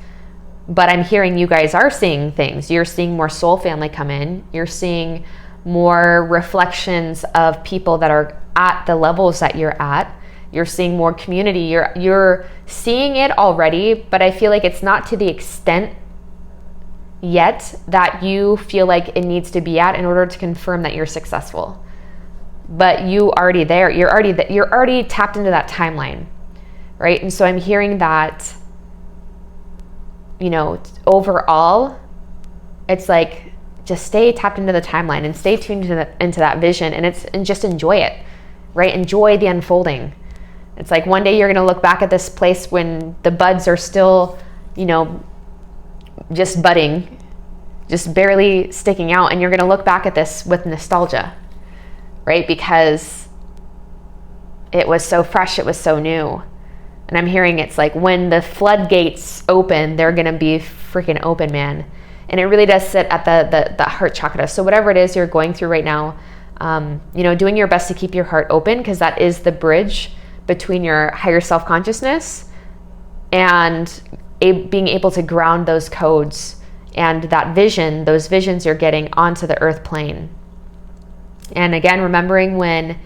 But I'm hearing you guys are seeing things. You're seeing more soul family come in. You're seeing more reflections of people that are at the levels that you're at. You're seeing more community. You're seeing it already, but I feel like it's not to the extent yet that you feel like it needs to be at in order to confirm that you're successful. But you already there. You're already tapped into that timeline, right? And so I'm hearing that, you know, overall, it's like just stay tapped into the timeline and stay tuned into that vision, and just enjoy it, right? Enjoy the unfolding. It's like one day you're going to look back at this place when the buds are still, you know, just budding, just barely sticking out, and you're going to look back at this with nostalgia, right? Because it was so fresh, it was so new. And I'm hearing it's like when the floodgates open, they're going to be freaking open, man. And it really does sit at the heart chakra. So whatever it is you're going through right now, you know, doing your best to keep your heart open, because that is the bridge between your higher self-consciousness and being able to ground those codes and that vision, those visions you're getting onto the earth plane. And again, remembering when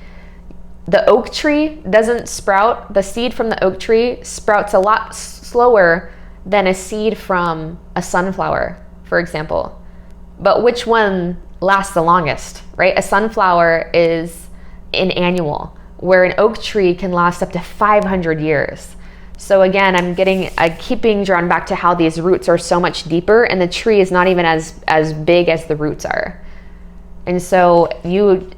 the oak tree doesn't sprout, the seed from the oak tree sprouts a lot slower than a seed from a sunflower, for example. But which one lasts the longest, right? A sunflower is an annual, where an oak tree can last up to 500 years. So again, I keep being drawn back to how these roots are so much deeper, and the tree is not even as big as the roots are. And so you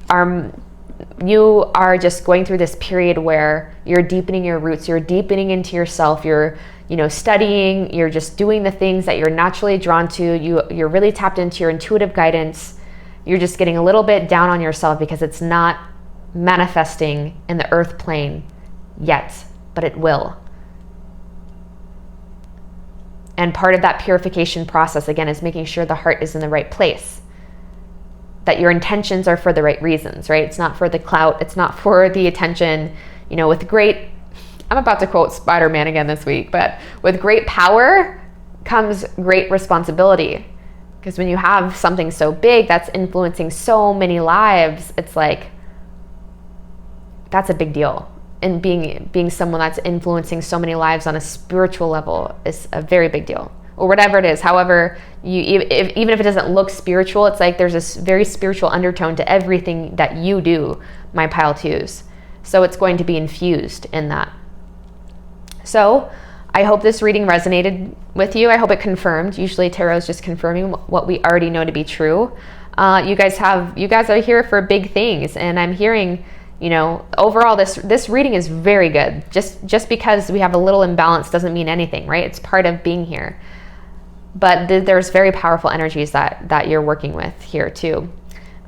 are just going through this period where you're deepening your roots, you're deepening into yourself, you're, you know, studying, you're just doing the things that you're naturally drawn to, you're really tapped into your intuitive guidance. You're just getting a little bit down on yourself because it's not manifesting in the earth plane yet, but it will. And part of that purification process, again, is making sure the heart is in the right place, that your intentions are for the right reasons, right? It's not for the clout. It's not for the attention, you know, I'm about to quote Spider-Man again this week, but with great power comes great responsibility. Because when you have something so big that's influencing so many lives, it's like, that's a big deal. And being someone that's influencing so many lives on a spiritual level is a very big deal. Or whatever it is, however, even if it doesn't look spiritual, it's like there's this very spiritual undertone to everything that you do, my pile twos. So it's going to be infused in that. So I hope this reading resonated with you. I hope it confirmed. Usually tarot is just confirming what we already know to be true. You guys are here for big things, and I'm hearing, you know, overall this reading is very good. Just because we have a little imbalance doesn't mean anything, right? It's part of being here. But there's very powerful energies that you're working with here too.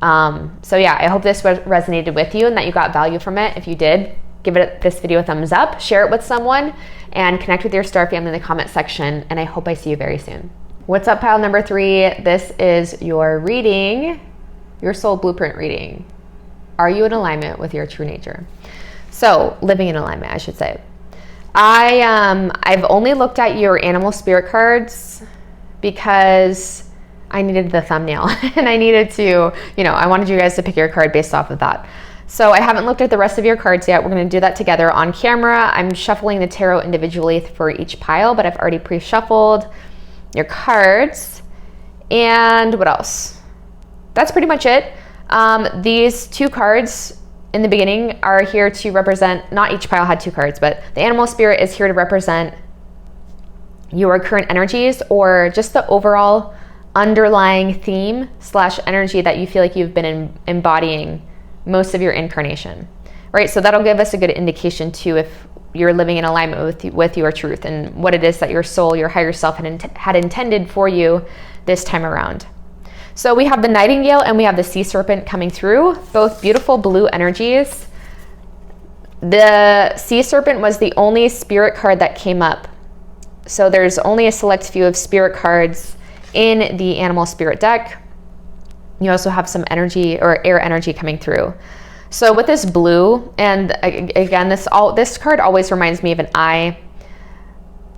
So yeah, I hope this resonated with you and that you got value from it. If you did, give this video a thumbs up, share it with someone, and connect with your star family in the comment section. And I hope I see you very soon. What's up, pile number 3? This is your reading, your soul blueprint reading. Are you in alignment with your true nature? So living in alignment, I should say. I've only looked at your animal spirit cards because I needed the thumbnail and I needed to, I wanted you guys to pick your card based off of that. So I haven't looked at the rest of your cards yet. We're going to do that together on camera. I'm shuffling the tarot individually for each pile, but I've already pre-shuffled your cards. And what else? That's pretty much it. These 2 cards in the beginning are here to represent, not each pile had 2 cards, but the animal spirit is here to represent your current energies or just the overall underlying theme / energy that you feel like you've been embodying most of your incarnation, right? So that'll give us a good indication too if you're living in alignment with your truth and what it is that your soul, your higher self had intended for you this time around. So we have the Nightingale and we have the Sea Serpent coming through, both beautiful blue energies. The Sea Serpent was the only spirit card that came up. So there's only a select few of spirit cards in the animal spirit deck. You also have some energy or air energy coming through. So with this blue, and again, this card always reminds me of an eye.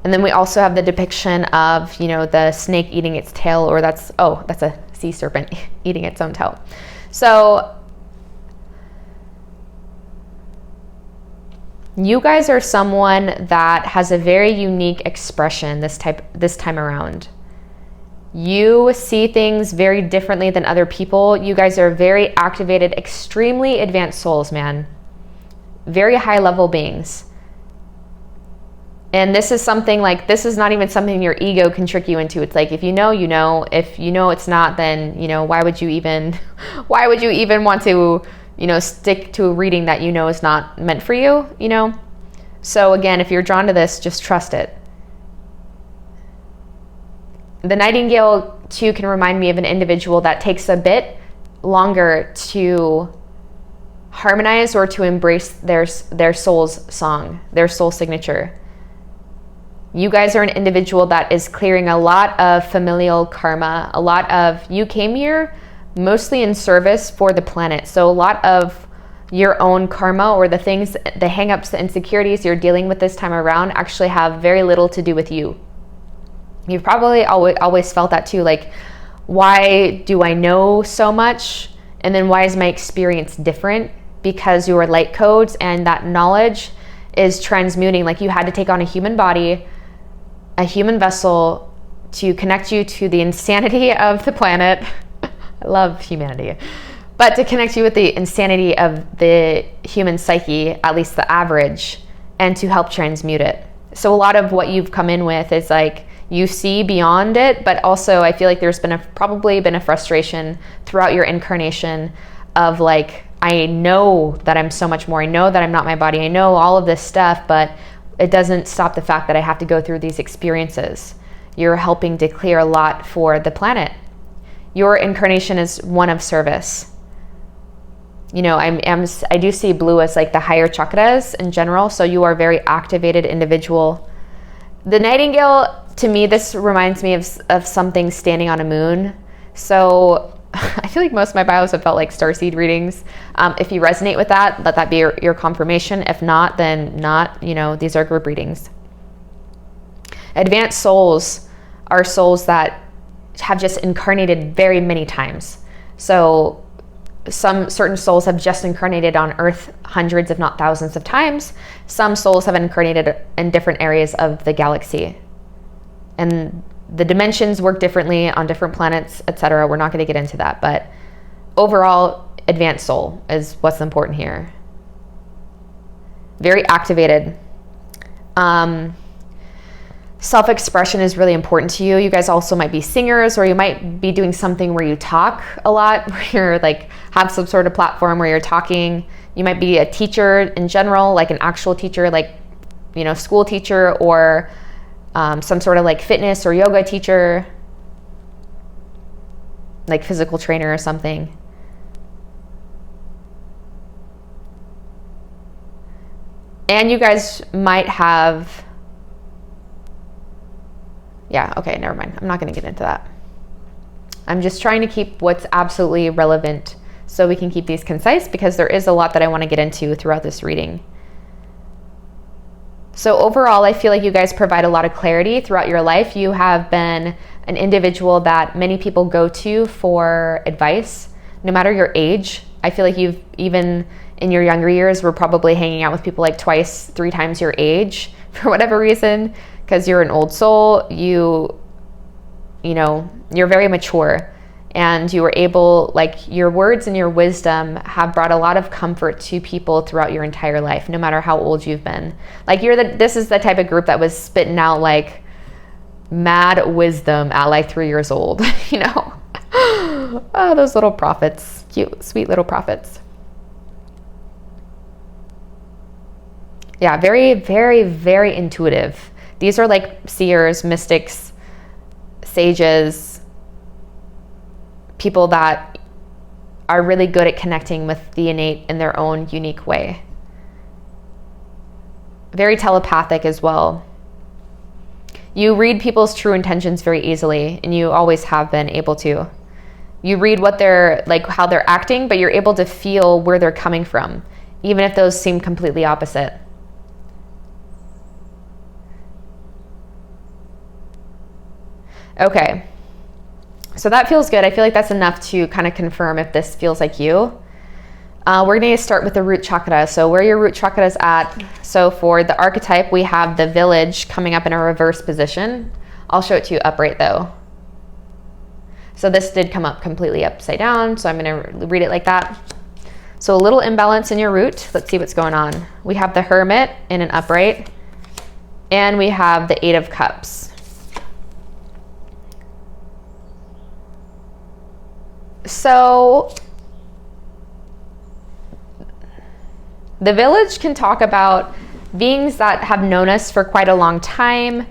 And then we also have the depiction of, the snake eating its tail, or that's a sea serpent eating its own tail. So you guys are someone that has a very unique expression this time around. You see things very differently than other people. You guys are very activated, extremely advanced souls, man. Very high level beings. And this is something like, this is not even something your ego can trick you into. It's like, if you know, you know. If you know it's not, then, why would you even want to, stick to a reading that is not meant for you, So again, if you're drawn to this, just trust it. The Nightingale too can remind me of an individual that takes a bit longer to harmonize or to embrace their soul's song, their soul signature. You guys are an individual that is clearing a lot of familial karma, you came here mostly in service for the planet. So a lot of your own karma or the things, the hangups, the insecurities you're dealing with this time around actually have very little to do with you. You've probably always felt that too, like, why do I know so much? And then why is my experience different? Because your light codes and that knowledge is transmuting. Like, you had to take on a human body, a human vessel to connect you to the insanity of the planet. I love humanity. But to connect you with the insanity of the human psyche, at least the average, and to help transmute it. So a lot of what you've come in with is like, you see beyond it, but also I feel like there's probably been a frustration throughout your incarnation of like, I know that I'm so much more. I know that I'm not my body. I know all of this stuff, but it doesn't stop the fact that I have to go through these experiences. You're helping to clear a lot for the planet. Your incarnation is one of service. I do see blue as like the higher chakras in general. So you are a very activated individual. The Nightingale, to me, this reminds me of something standing on a moon. So I feel like most of my bios have felt like starseed readings. If you resonate with that, let that be your confirmation. If not, then not. These are group readings. Advanced souls are souls that have just incarnated very many times. So some certain souls have just incarnated on Earth hundreds, if not thousands of times. Some souls have incarnated in different areas of the galaxy. And the dimensions work differently on different planets, etc. We're not going to get into that, but overall, advanced soul is what's important here. Very activated. Self-expression is really important to you. You guys also might be singers, or you might be doing something where you talk a lot, where you're like, have some sort of platform where you're talking. You might be a teacher in general, like an actual teacher, like, school teacher, or some sort of like fitness or yoga teacher, like physical trainer or something. And you guys might have, yeah, okay, never mind. I'm not going to get into that. I'm just trying to keep what's absolutely relevant so we can keep these concise, because there is a lot that I want to get into throughout this reading. So overall, I feel like you guys provide a lot of clarity throughout your life. You have been an individual that many people go to for advice, no matter your age. I feel like you've, even in your younger years, were probably hanging out with people like 2x, 3 times your age for whatever reason, because you're an old soul. You know, you're very mature, and you were able, like, your words and your wisdom have brought a lot of comfort to people throughout your entire life, no matter how old you've been. Like, this is the type of group that was spitting out like mad wisdom at like 3 years old, you know? Oh, those little prophets, cute, sweet little prophets. Yeah, very, very, very intuitive. These are like seers, mystics, sages, people that are really good at connecting with the innate in their own unique way. Very telepathic as well. You read people's true intentions very easily, and you always have been able to. You read what they're, like, how they're acting, but you're able to feel where they're coming from, even if those seem completely opposite. Okay. So that feels good. I feel like that's enough to kind of confirm if this feels like you. We're going to start with the root chakra. So where your root chakra is at. So for the archetype, we have the village coming up in a reverse position. I'll show it to you upright though. So this did come up completely upside down. So I'm going to read it like that. So a little imbalance in your root. Let's see what's going on. We have the Hermit in an upright, and we have the 8 of Cups. So the village can talk about beings that have known us for quite a long time.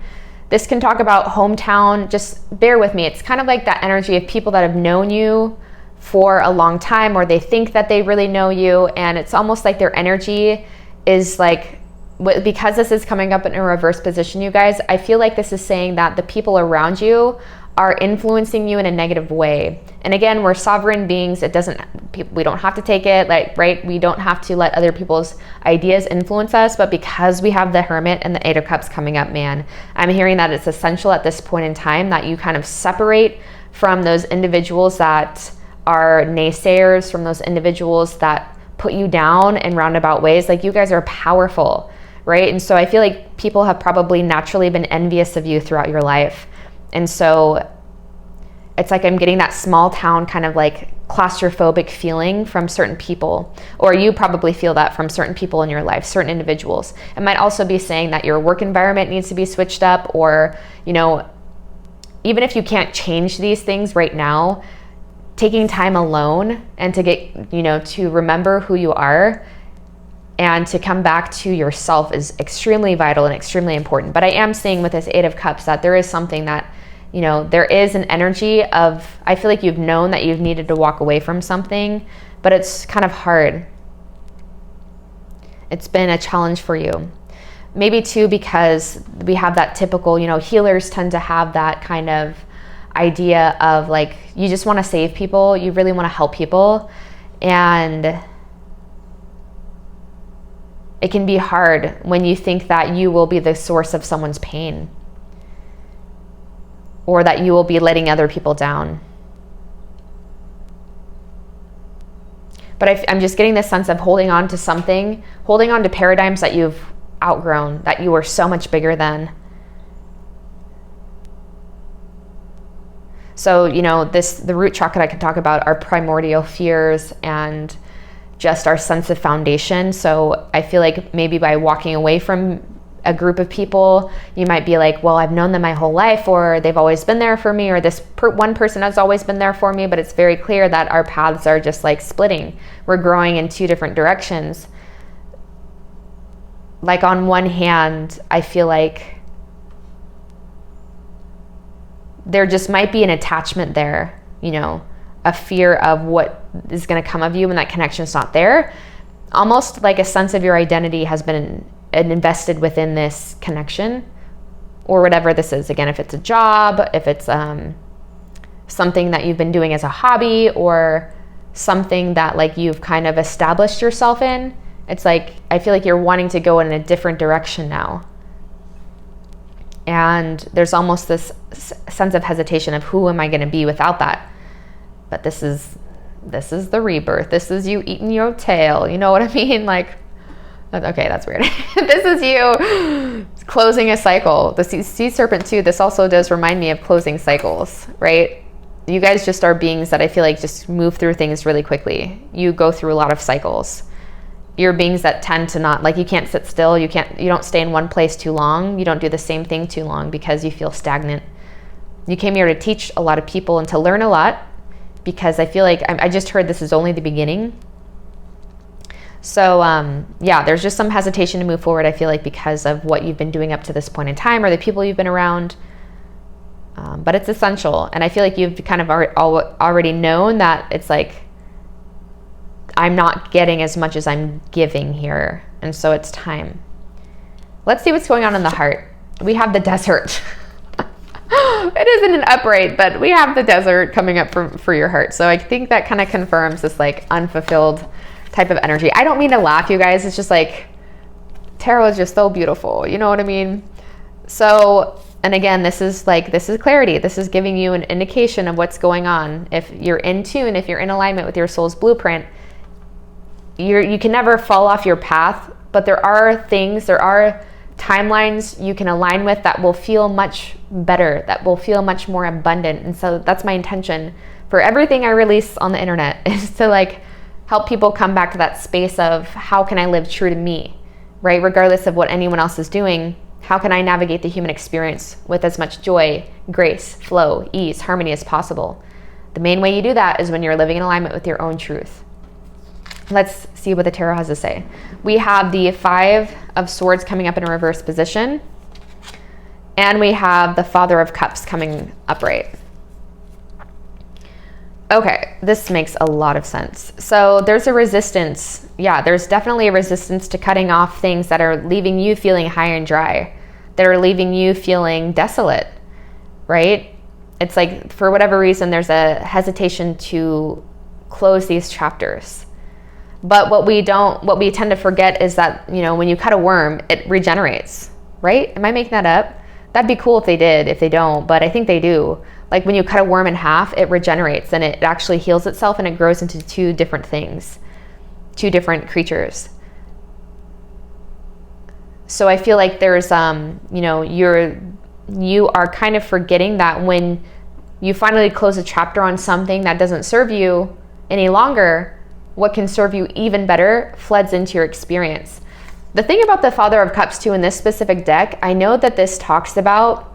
This can talk about hometown. Just bear with me. It's kind of like that energy of people that have known you for a long time, or they think that they really know you. And it's almost like their energy is like, because this is coming up in a reverse position, you guys, I feel like this is saying that the people around you are influencing you in a negative way. And again, we're sovereign beings. We don't have to take it, like, right? We don't have to let other people's ideas influence us. But because we have the Hermit and the 8 of Cups coming up, man, I'm hearing that it's essential at this point in time that you kind of separate from those individuals that are naysayers, from those individuals that put you down in roundabout ways. Like, you guys are powerful, right? And so I feel like people have probably naturally been envious of you throughout your life. And so it's like I'm getting that small town kind of like claustrophobic feeling from certain people, or you probably feel that from certain people in your life, certain individuals. It might also be saying that your work environment needs to be switched up, or, you know, even if you can't change these things right now, taking time alone and to get, you know, to remember who you are and to come back to yourself is extremely vital and extremely important. But I am seeing with this 8 of Cups that there is something that, you know, there is an energy of, I feel like you've known that you've needed to walk away from something, but it's kind of hard. It's been a challenge for you. Maybe too, because we have that typical, you know, healers tend to have that kind of idea of like, you just want to save people. You really want to help people. And it can be hard when you think that you will be the source of someone's pain, or that you will be letting other people down. But I'm just getting this sense of holding on to something, holding on to paradigms that you've outgrown, that you were so much bigger than. So, you know, the root chakra I can talk about our primordial fears and just our sense of foundation. So I feel like maybe by walking away from a group of people, you might be like, well, I've known them my whole life, or they've always been there for me, or this one person has always been there for me. But it's very clear that our paths are just like splitting. We're growing in 2 different directions. Like, on one hand, I feel like there just might be an attachment there, you know, a fear of what is going to come of you when that connection's not there. Almost like a sense of your identity has been invested within this connection or whatever this is. Again, if it's a job, if it's something that you've been doing as a hobby, or something that like you've kind of established yourself in, it's like, I feel like you're wanting to go in a different direction now. And there's almost this sense of hesitation of, who am I going to be without that? But this is the rebirth. This is you eating your tail. You know what I mean? Like, okay, that's weird. This is you closing a cycle. The sea serpent too, this also does remind me of closing cycles, right? You guys just are beings that I feel like just move through things really quickly. You go through a lot of cycles. You're beings that tend to not, like, you can't sit still. You don't stay in one place too long. You don't do the same thing too long because you feel stagnant. You came here to teach a lot of people and to learn a lot, because I feel like I just heard this is only the beginning. So yeah, there's just some hesitation to move forward, I feel like, because of what you've been doing up to this point in time, or the people you've been around. But it's essential. And I feel like you've kind of already known that it's like, I'm not getting as much as I'm giving here. And so it's time. Let's see what's going on in the heart. We have the desert. It isn't an upright, but we have the desert coming up for your heart. So I think that kind of confirms this like unfulfilled type of energy. I don't mean to laugh, you guys. It's just like, tarot is just so beautiful. You know what I mean? So, and again, this is clarity. This is giving you an indication of what's going on. If you're in tune, if you're in alignment with your soul's blueprint, you can never fall off your path, but there are timelines you can align with that will feel much better, that will feel much more abundant. And so that's my intention for everything I release on the internet, is to like help people come back to that space of, how can I live true to me, right? Regardless of what anyone else is doing, how can I navigate the human experience with as much joy, grace, flow, ease, harmony as possible? The main way you do that is when you're living in alignment with your own truth. Let's see what the tarot has to say. We have the 5 of Swords coming up in a reverse position. And we have the Father of Cups coming upright. Okay, this makes a lot of sense. So there's a resistance. Yeah, there's definitely a resistance to cutting off things that are leaving you feeling high and dry, that are leaving you feeling desolate, right? It's like, for whatever reason, there's a hesitation to close these chapters. But what we tend to forget is that, you know, when you cut a worm, it regenerates, right? Am I making that up? That'd be cool if they did, if they don't, but I think they do. Like when you cut a worm in half, it regenerates and it actually heals itself and it grows into 2 different things, 2 different creatures. So I feel like there's, you know, you are kind of forgetting that when you finally close a chapter on something that doesn't serve you any longer, what can serve you even better floods into your experience. The thing about the Father of Cups too in this specific deck, I know that this talks about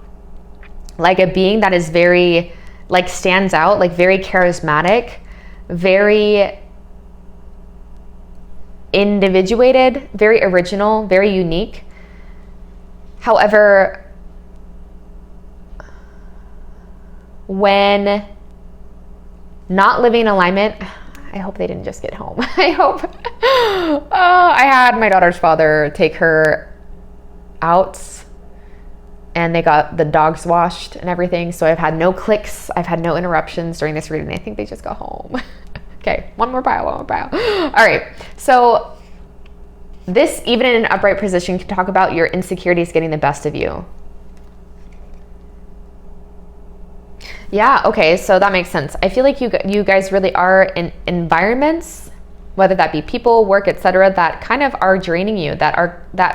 like a being that is very, like, stands out, like very charismatic, very individuated, very original, very unique. However, when not living in alignment, I hope they didn't just get home. I hope. I had my daughter's father take her out and they got the dogs washed and everything. So I've had no clicks. I've had no interruptions during this reading. I think they just got home. Okay, one more pile. All right. So this, even in an upright position, can talk about your insecurities getting the best of you. Yeah, okay, so that makes sense. I feel like you guys really are in environments, whether that be people, work, etc., that kind of are draining you, that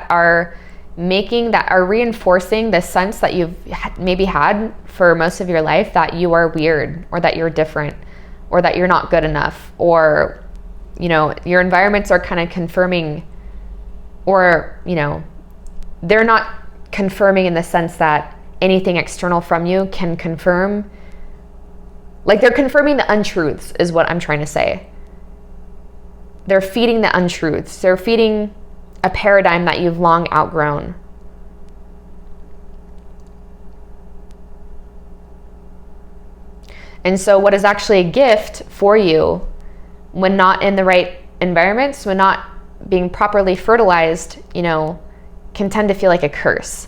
are reinforcing the sense that you've maybe had for most of your life, that you are weird, or that you're different, or that you're not good enough, or, you know, your environments are kind of confirming, or, you know, they're not confirming in the sense that anything external from you can confirm. Like, they're confirming the untruths is what I'm trying to say. They're feeding the untruths. They're feeding a paradigm that you've long outgrown. And so what is actually a gift for you when not in the right environments, when not being properly fertilized, you know, can tend to feel like a curse.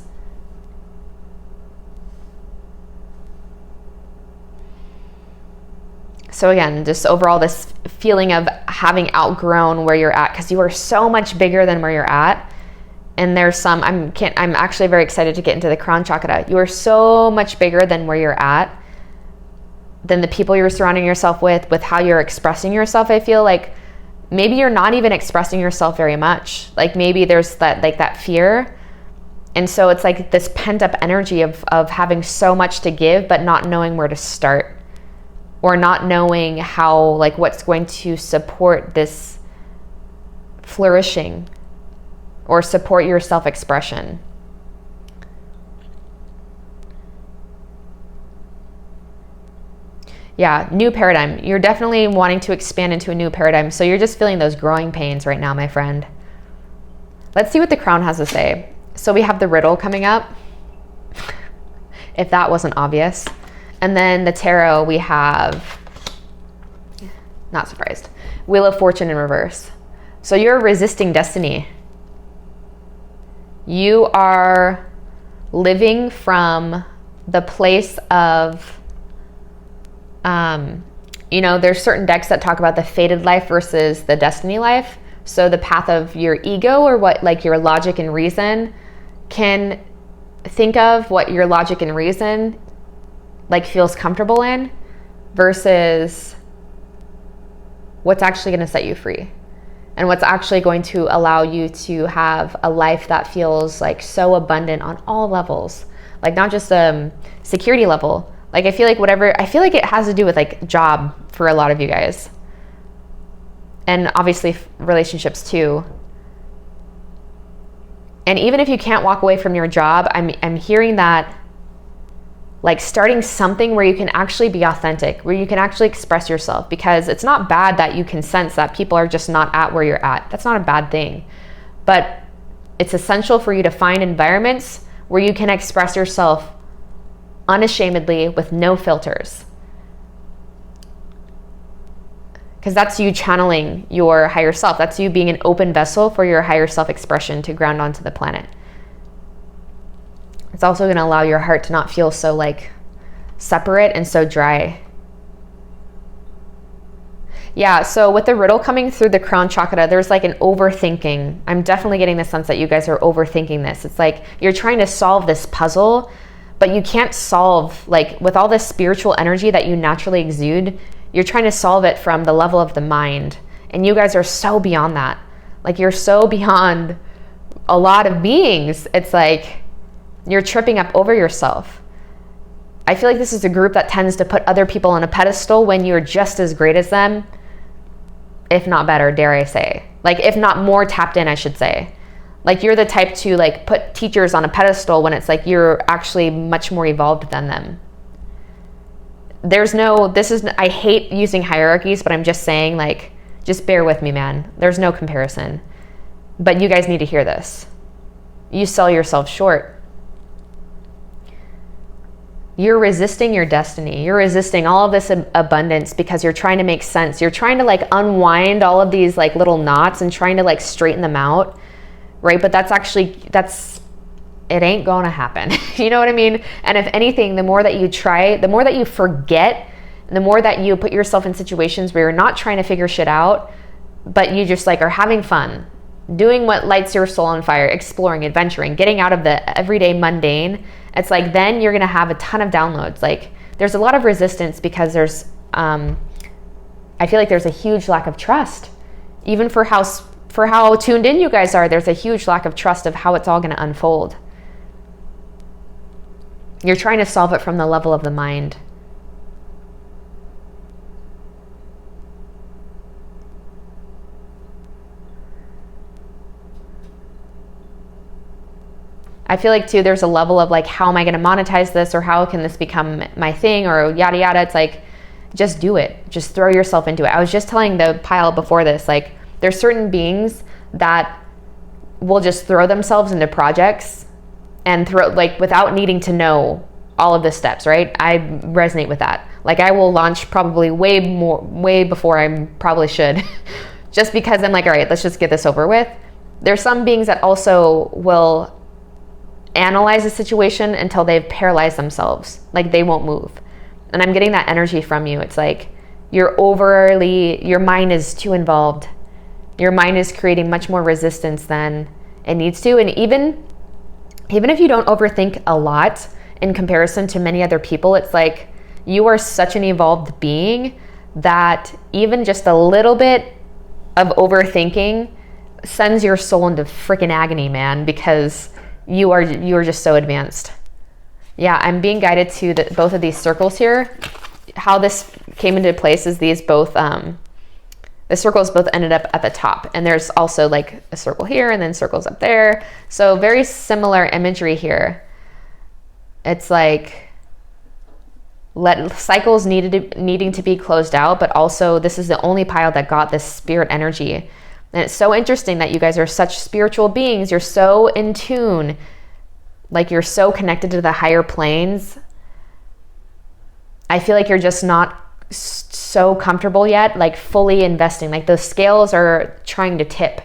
So again, just overall this feeling of having outgrown where you're at, because you are so much bigger than where you're at. And there's some, I'm actually very excited to get into the crown chakra. You are so much bigger than where you're at, than the people you're surrounding yourself with how you're expressing yourself. I feel like maybe you're not even expressing yourself very much. Like maybe there's that, like that fear. And so it's like this pent up energy of having so much to give, but not knowing where to start, or not knowing how, like what's going to support this flourishing or support your self-expression. Yeah, new paradigm. You're definitely wanting to expand into a new paradigm. So you're just feeling those growing pains right now, my friend. Let's see what the crown has to say. So we have the riddle coming up, if that wasn't obvious. And then the tarot, we have, not surprised, Wheel of Fortune in reverse. So you're resisting destiny. You are living from the place of, you know, there's certain decks that talk about the fated life versus the destiny life. So the path of your ego, or what like your logic and reason can think of, what your logic and reason like feels comfortable in, versus what's actually going to set you free, and what's actually going to allow you to have a life that feels like so abundant on all levels, like not just security level. Like I feel like it has to do with like job for a lot of you guys, and obviously relationships too. And even if you can't walk away from your job, I'm hearing that like starting something where you can actually be authentic, where you can actually express yourself, because it's not bad that you can sense that people are just not at where you're at. That's not a bad thing, but it's essential for you to find environments where you can express yourself unashamedly with no filters, because that's you channeling your higher self. That's you being an open vessel for your higher self expression to ground onto the planet. It's also going to allow your heart to not feel so like separate and so dry. Yeah, so with the riddle coming through the crown chakra, there's like an overthinking. I'm definitely getting the sense that you guys are overthinking this. It's like you're trying to solve this puzzle, but you can't solve, like with all this spiritual energy that you naturally exude, you're trying to solve it from the level of the mind. And you guys are so beyond that. Like you're so beyond a lot of beings. It's like you're tripping up over yourself. I feel like this is a group that tends to put other people on a pedestal when you're just as great as them, if not better, dare I say. Like if not more tapped in, I should say. Like you're the type to like put teachers on a pedestal when it's like you're actually much more evolved than them. I hate using hierarchies, but I'm just saying, like, just bear with me, man. There's no comparison. But you guys need to hear this. You sell yourself short. You're resisting your destiny. You're resisting all of this abundance because you're trying to make sense. You're trying to like unwind all of these like little knots and trying to like straighten them out, right? But it ain't gonna happen. You know what I mean? And if anything, the more that you try, the more that you forget, the more that you put yourself in situations where you're not trying to figure shit out, but you just like are having fun, doing what lights your soul on fire, exploring, adventuring, getting out of the everyday mundane. It's like, then you're going to have a ton of downloads. Like there's a lot of resistance because there's, I feel like there's a huge lack of trust, even for how tuned in you guys are. There's a huge lack of trust of how it's all going to unfold. You're trying to solve it from the level of the mind. I feel like too, there's a level of like, how am I going to monetize this, or how can this become my thing, or yada yada. It's like, just do it. Just throw yourself into it. I was just telling the pile before this, like there's certain beings that will just throw themselves into projects and throw, like, without needing to know all of the steps, right? I resonate with that. Like I will launch probably way before I probably should, just because I'm like, all right, let's just get this over with. There's some beings that also will analyze the situation until they've paralyzed themselves. Like they won't move. And I'm getting that energy from you. It's like your mind is too involved. Your mind is creating much more resistance than it needs to. And even if you don't overthink a lot in comparison to many other people, it's like you are such an evolved being that even just a little bit of overthinking sends your soul into freaking agony, man, because you are just so advanced. Yeah, I'm being guided to both of these circles here. How this came into place is these both, the circles both ended up at the top, and there's also like a circle here and then circles up there. So very similar imagery here. It's like cycles needing to be closed out, but also this is the only pile that got this spirit energy. And it's so interesting that you guys are such spiritual beings. You're so in tune, like you're so connected to the higher planes. I feel like you're just not so comfortable yet, like fully investing. Like the scales are trying to tip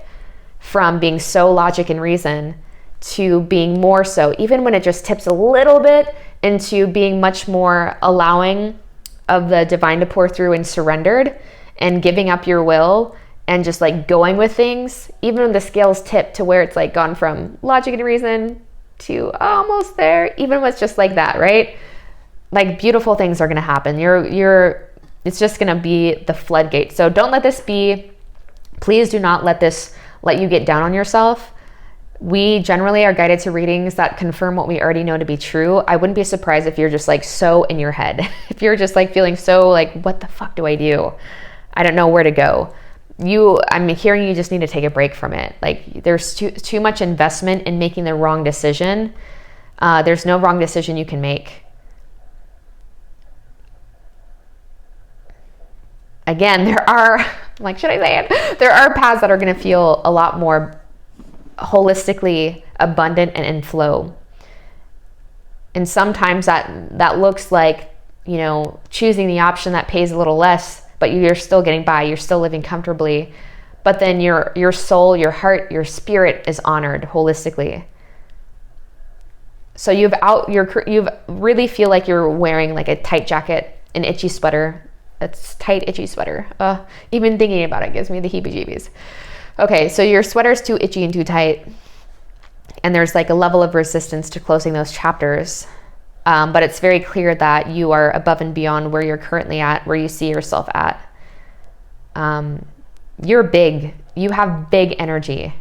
from being so logic and reason to being more so, even when it just tips a little bit, into being much more allowing of the divine to pour through and surrendered and giving up your will and just like going with things. Even when the scales tip to where it's like gone from logic and reason to almost there, even when it's just like that, right? Like beautiful things are going to happen. It's just going to be the floodgate. So don't let this be, please do not let this let you get down on yourself. We generally are guided to readings that confirm what we already know to be true. I wouldn't be surprised if you're just like so in your head. If you're just like feeling so like, what the fuck do I do? I don't know where to go. I'm hearing you just need to take a break from it. Like there's too much investment in making the wrong decision. There's no wrong decision you can make. Again, there are, like, should I say it? There are paths that are going to feel a lot more holistically abundant and in flow. And sometimes that looks like, you know, choosing the option that pays a little less, but you're still getting by, you're still living comfortably. But then your soul, your heart, your spirit is honored holistically. So you've really feel like you're wearing like a tight jacket, an itchy sweater. It's tight, itchy sweater. Even thinking about it gives me the heebie-jeebies. Okay, so your sweater's too itchy and too tight, and there's like a level of resistance to closing those chapters. But it's very clear that you are above and beyond where you're currently at, where you see yourself at. You're big. You have big energy.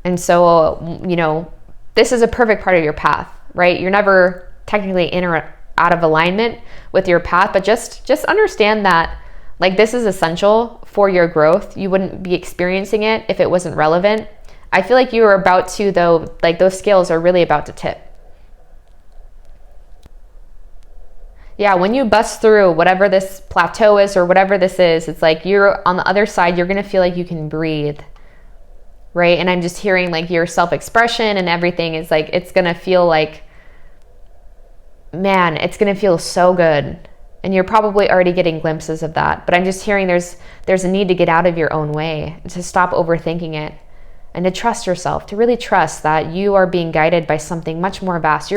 And so, you know, this is a perfect part of your path, right? You're never technically in or out of alignment with your path, but just understand that like this is essential for your growth. You wouldn't be experiencing it if it wasn't relevant. I feel like you are about to, though, like those scales are really about to tip. Yeah, when you bust through whatever this plateau is or whatever this is, it's like you're on the other side, you're going to feel like you can breathe, right? And I'm just hearing like your self-expression and everything is like, it's going to feel like, man, it's going to feel so good. And you're probably already getting glimpses of that. But I'm just hearing there's a need to get out of your own way, to stop overthinking it, and to trust yourself, to really trust that you are being guided by something much more vast.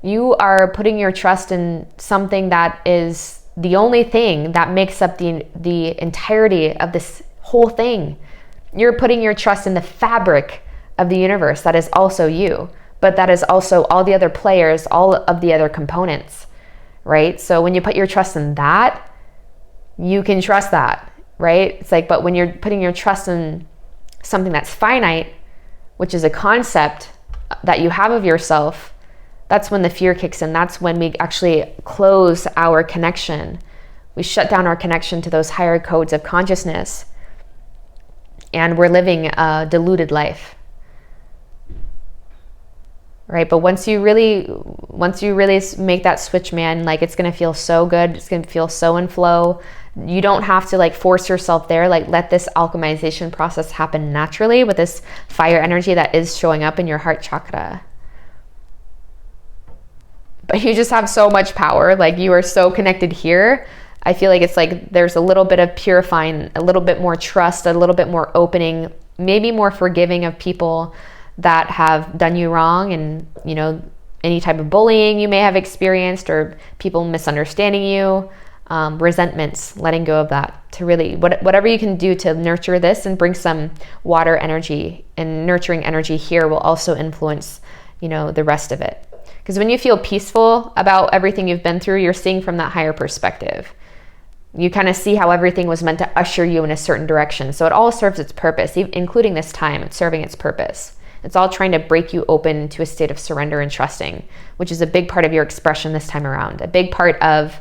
You are putting your trust in something that is the only thing that makes up the entirety of this whole thing. You're putting your trust in the fabric of the universe that is also you. But that is also all the other players, all of the other components, right? So when you put your trust in that, you can trust that, right? It's like, but when you're putting your trust in something that's finite, which is a concept that you have of yourself, that's when the fear kicks in. That's when we actually close our connection. We shut down our connection to those higher codes of consciousness, and we're living a deluded life. Right? But once you really make that switch, man, like it's going to feel so good. It's going to feel so in flow. You don't have to like force yourself there. Like let this alchemization process happen naturally with this fire energy that is showing up in your heart chakra. But you just have so much power. Like you are so connected here. I feel like it's like there's a little bit of purifying, a little bit more trust, a little bit more opening, maybe more forgiving of people that have done you wrong, and, you know, any type of bullying you may have experienced, or people misunderstanding you, resentments, letting go of that, to really, whatever you can do to nurture this and bring some water energy, and nurturing energy here will also influence, you know, the rest of it. Because when you feel peaceful about everything you've been through, you're seeing from that higher perspective. You kind of see how everything was meant to usher you in a certain direction. So it all serves its purpose, including this time. It's serving its purpose. It's all trying to break you open to a state of surrender and trusting, which is a big part of your expression this time around. A big part of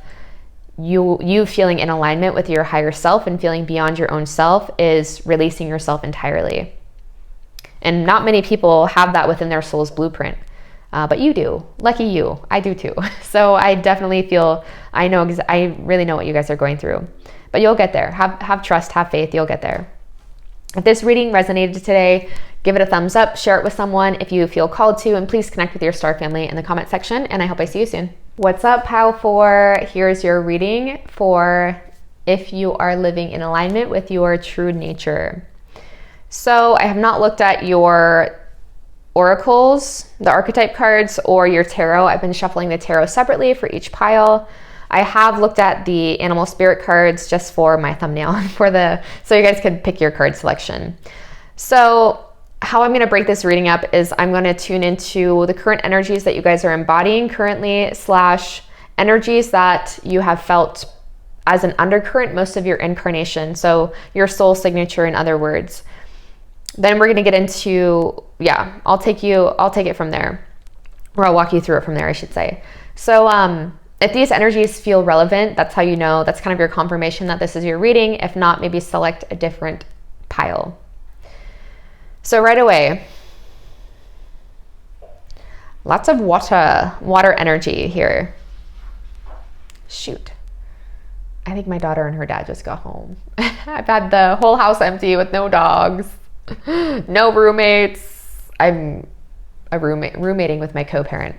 you feeling in alignment with your higher self and feeling beyond your own self is releasing yourself entirely. And not many people have that within their soul's blueprint. But you do. Lucky you. I do too. So I definitely feel, I really know what you guys are going through. But you'll get there. Have trust, have faith, you'll get there. If this reading resonated today, give it a thumbs up, share it with someone if you feel called to, and please connect with your star family in the comment section, and I hope I see you soon. What's up, Pile 4? Here's your reading for if you are living in alignment with your true nature. So I have not looked at your oracles, the archetype cards, or your tarot. I've been shuffling the tarot separately for each pile. I have looked at the animal spirit cards just for my thumbnail, so you guys could pick your card selection. So how I'm going to break this reading up is I'm going to tune into the current energies that you guys are embodying currently, / energies that you have felt as an undercurrent most of your incarnation. So your soul signature, in other words. Then we're going to get into, I'll take it from there, or I'll walk you through it from there, I should say. So if these energies feel relevant, that's how you know, that's kind of your confirmation that this is your reading. If not, maybe select a different pile. So right away, lots of water energy here. Shoot. I think my daughter and her dad just got home. I've had the whole house empty with no dogs. No roommates. I'm roommating with my co-parent.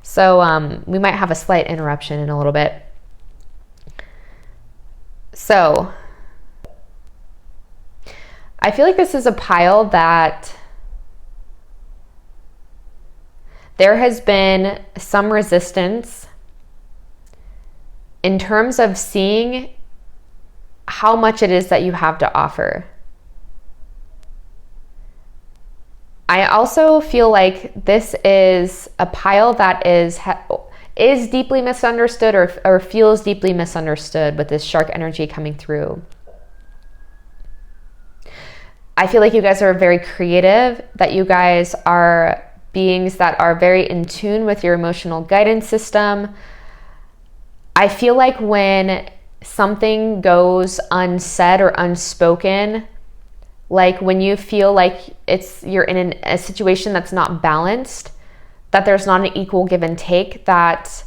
So we might have a slight interruption in a little bit. So I feel like this is a pile that there has been some resistance in terms of seeing how much it is that you have to offer. I also feel like this is a pile that is deeply misunderstood, or feels deeply misunderstood with this shark energy coming through. I feel like you guys are very creative, that you guys are beings that are very in tune with your emotional guidance system. I feel like when something goes unsaid or unspoken, like when you feel like you're in a situation that's not balanced, that there's not an equal give and take, that,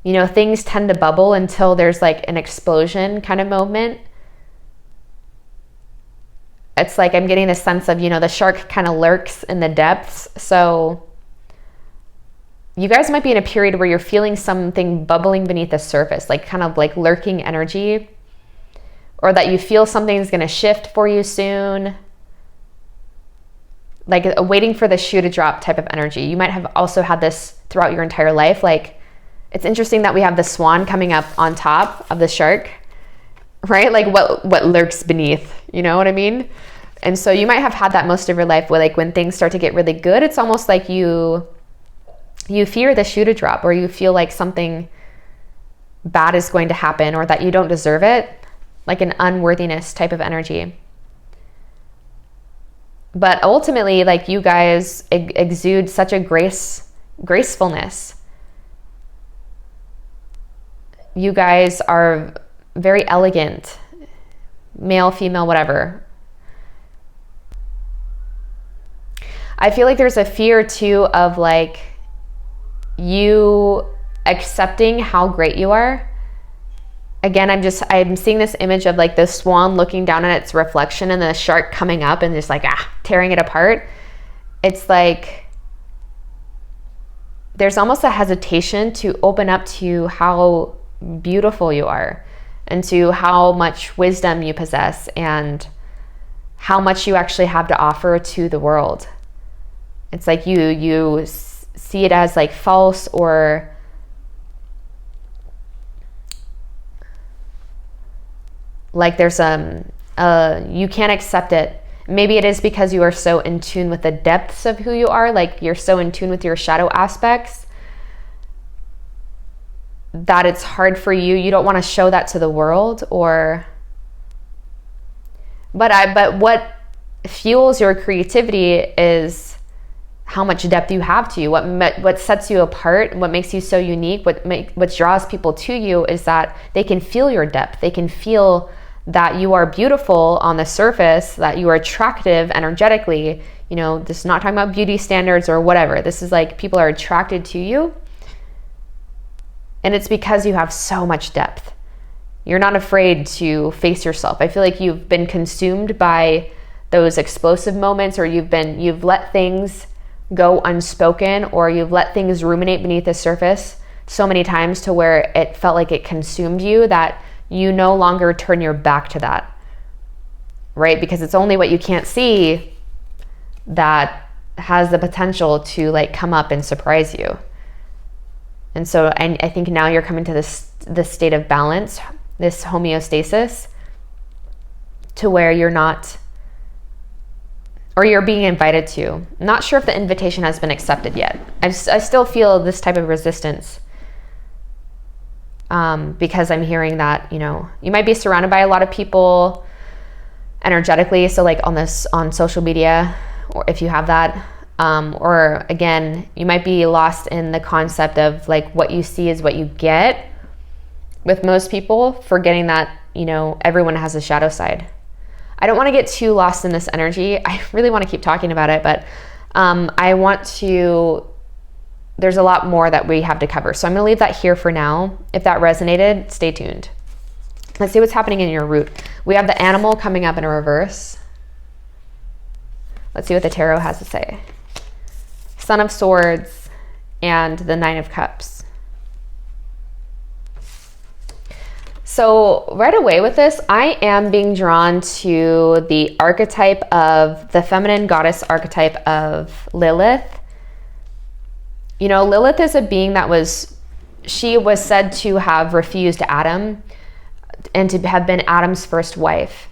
you know, things tend to bubble until there's like an explosion kind of moment. It's like I'm getting this sense of, you know, the shark kind of lurks in the depths. So you guys might be in a period where you're feeling something bubbling beneath the surface, like kind of like lurking energy, or that you feel something's going to shift for you soon, like waiting for the shoe to drop type of energy. You might have also had this throughout your entire life. Like, it's interesting that we have the swan coming up on top of the shark, right? Like what lurks beneath, you know what I mean? And so you might have had that most of your life, where like when things start to get really good, it's almost like you fear the shoe to drop, or you feel like something bad is going to happen, or that you don't deserve it, like an unworthiness type of energy. But ultimately, like, you guys exude such a gracefulness. You guys are very elegant, male, female, whatever. I feel like there's a fear too of like you accepting how great you are. Again, I'm seeing this image of like the swan looking down at its reflection and the shark coming up and just like tearing it apart. It's like there's almost a hesitation to open up to how beautiful you are, and to how much wisdom you possess, and how much you actually have to offer to the world. It's like you see it as like false, or like there's you can't accept it. Maybe it is because you are so in tune with the depths of who you are, like you're so in tune with your shadow aspects that it's hard for you. You don't want to show that to the world, or but what fuels your creativity is how much depth you have to you. What sets you apart, what makes you so unique, what draws people to you is that they can feel your depth. They can feel that you are beautiful on the surface, that you are attractive energetically. You know, this is not talking about beauty standards or whatever. This is like people are attracted to you. And it's because you have so much depth. You're not afraid to face yourself. I feel like you've been consumed by those explosive moments, or you've let things go unspoken, or you've let things ruminate beneath the surface so many times to where it felt like it consumed you, that you no longer turn your back to that, right? Because it's only what you can't see that has the potential to like come up and surprise you. And so I think now you're coming to this state of balance, this homeostasis, to where you're not, or you're being invited to. I'm not sure if the invitation has been accepted yet. I still feel this type of resistance, because I'm hearing that, you know, you might be surrounded by a lot of people energetically. So like on social media, or if you have that, or again, you might be lost in the concept of like what you see is what you get with most people, forgetting that, you know, everyone has a shadow side. I don't want to get too lost in this energy. I really want to keep talking about it, but there's a lot more that we have to cover. So I'm going to leave that here for now. If that resonated, stay tuned. Let's see what's happening in your root. We have the animal coming up in a reverse. Let's see what the tarot has to say. Son of Swords and the Nine of Cups. So right away with this, I am being drawn to the archetype of the feminine goddess archetype of Lilith. You know, Lilith is a being she was said to have refused Adam and to have been Adam's first wife.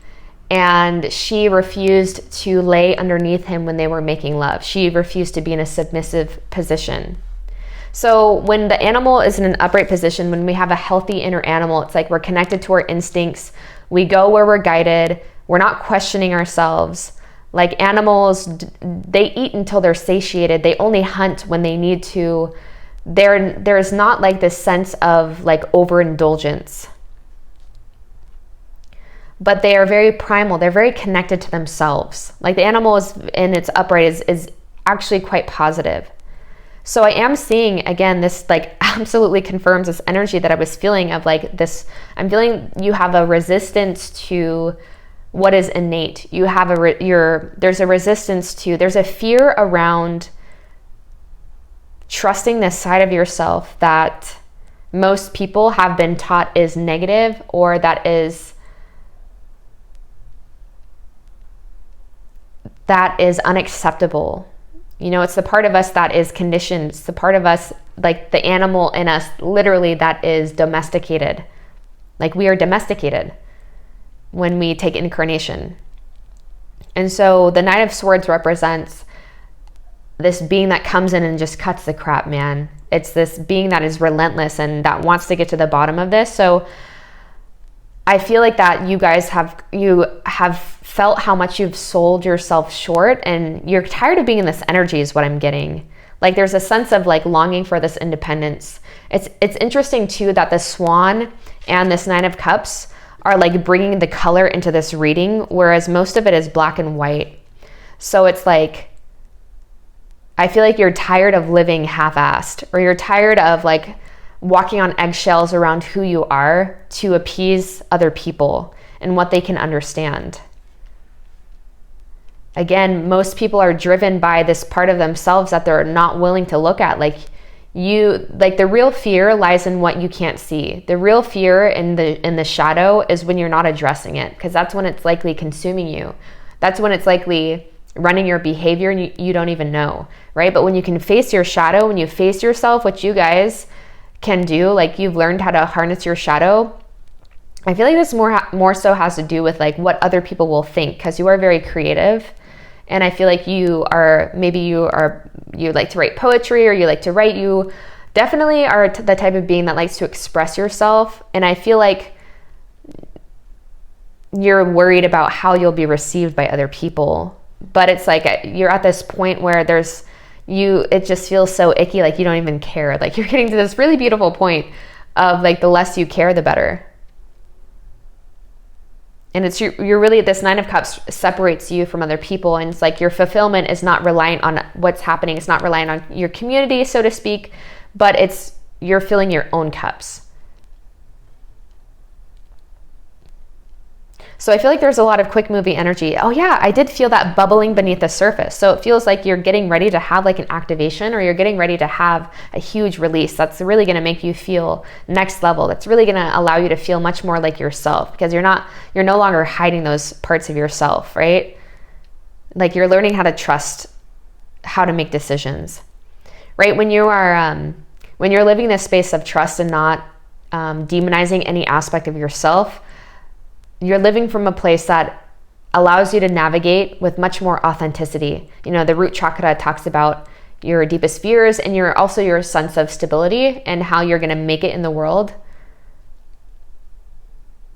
And she refused to lay underneath him when they were making love. She refused to be in a submissive position. So when the animal is in an upright position, when we have a healthy inner animal, it's like we're connected to our instincts. We go where we're guided. We're not questioning ourselves. Like animals, they eat until they're satiated. They only hunt when they need to. There's not like this sense of like overindulgence. But they are very primal. They're very connected to themselves. Like the animal is in its upright is actually quite positive. So I am seeing, again, this like absolutely confirms this energy that I was feeling of like this. I'm feeling you have a resistance to what is innate. You have there's a resistance to, there's a fear around trusting this side of yourself that most people have been taught is negative, or that is unacceptable. You know, it's the part of us that is conditioned. It's the part of us, like the animal in us, literally, that is domesticated. Like we are domesticated when we take incarnation. And so the Knight of Swords represents this being that comes in and just cuts the crap, man. It's this being that is relentless and that wants to get to the bottom of this. So I feel like that you guys have felt how much you've sold yourself short, and you're tired of being in this energy is what I'm getting. Like there's a sense of like longing for this independence. It's interesting too that the Swan and this Nine of Cups are like bringing the color into this reading, whereas most of it is black and white. So it's like, I feel like you're tired of living half-assed, or you're tired of like walking on eggshells around who you are to appease other people and what they can understand. Again, most people are driven by this part of themselves that they're not willing to look at. Like the real fear lies in what you can't see. The real fear in the shadow is when you're not addressing it, because that's when it's likely consuming you. That's when it's likely running your behavior and you don't even know, right? But when you can face your shadow, when you face yourself, which you guys can do, like you've learned how to harness your shadow. I feel like this more so has to do with like what other people will think, because you are very creative. And I feel like you like to write poetry, or you like to write. You definitely are the type of being that likes to express yourself. And I feel like you're worried about how you'll be received by other people. But it's like you're at this point where it just feels so icky, like you don't even care. Like you're getting to this really beautiful point of like the less you care, the better. And it's you're really, this Nine of Cups separates you from other people. And it's like your fulfillment is not reliant on what's happening. It's not reliant on your community, so to speak, but you're filling your own cups. So I feel like there's a lot of quick movie energy. Oh yeah, I did feel that bubbling beneath the surface. So it feels like you're getting ready to have like an activation, or you're getting ready to have a huge release. That's really going to make you feel next level. That's really going to allow you to feel much more like yourself, because you're no longer hiding those parts of yourself, right? Like you're learning how to trust how to make decisions, right? When you're living this space of trust and not demonizing any aspect of yourself, you're living from a place that allows you to navigate with much more authenticity. You know, the root chakra talks about your deepest fears and your sense of stability and how you're going to make it in the world.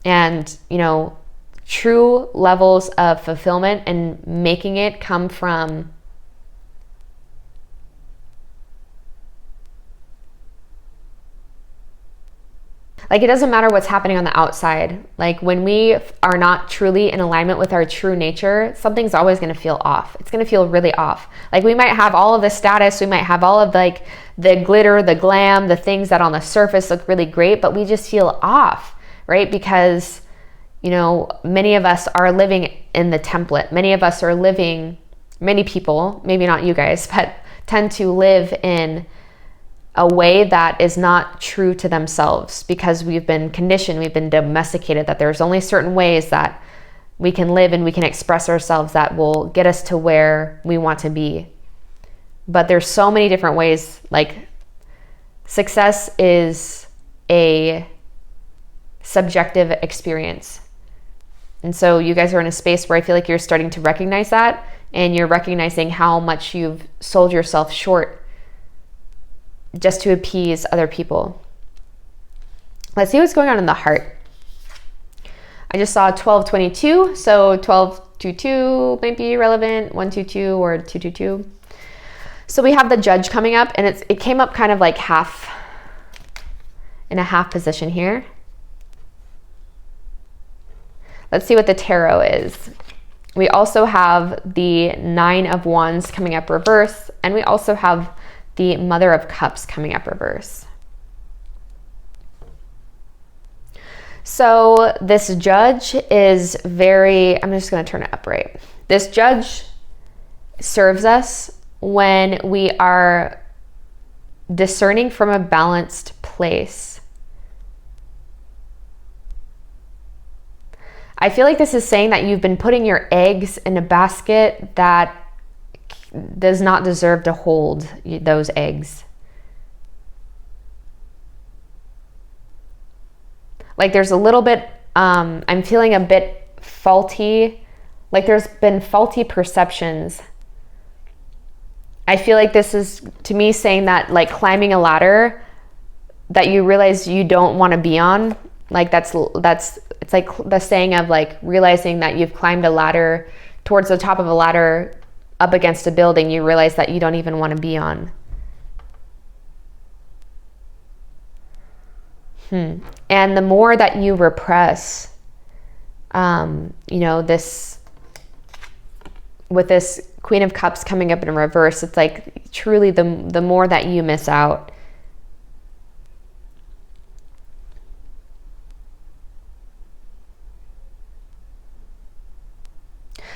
And, you know, true levels of fulfillment and making it come from like, it doesn't matter what's happening on the outside. Like when we are not truly in alignment with our true nature, something's always going to feel off. It's going to feel really off. Like we might have all of the status, we might have all of like the glitter, the glam, the things that on the surface look really great, but we just feel off, right? Because, you know, many of us are living in the template. Many people, maybe not you guys, but tend to live in a way that is not true to themselves, because we've been conditioned, we've been domesticated, that there's only certain ways that we can live and we can express ourselves that will get us to where we want to be. But there's so many different ways. Like success is a subjective experience. And so you guys are in a space where I feel like you're starting to recognize that, and you're recognizing how much you've sold yourself short just to appease other people. Let's see what's going on in the heart. I just saw 1222, so 1222 might be relevant, 122 or 222. So we have the Judge coming up, and it came up kind of like in a half position here. Let's see what the tarot is. We also have the Nine of Wands coming up reverse, and we also have the Mother of Cups coming up reverse. So this Judge is I'm just going to turn it upright. This Judge serves us when we are discerning from a balanced place. I feel like this is saying that you've been putting your eggs in a basket that does not deserve to hold those eggs. Like there's a little bit, I'm feeling a bit faulty, like there's been faulty perceptions. I feel like this is, to me, saying that like climbing a ladder that you realize you don't want to be on, like it's like the saying of like realizing that you've climbed a ladder towards the top of a ladder up against a building you realize that you don't even want to be on. And the more that you repress, you know, with this Queen of Cups coming up in reverse, it's like truly the more that you miss out.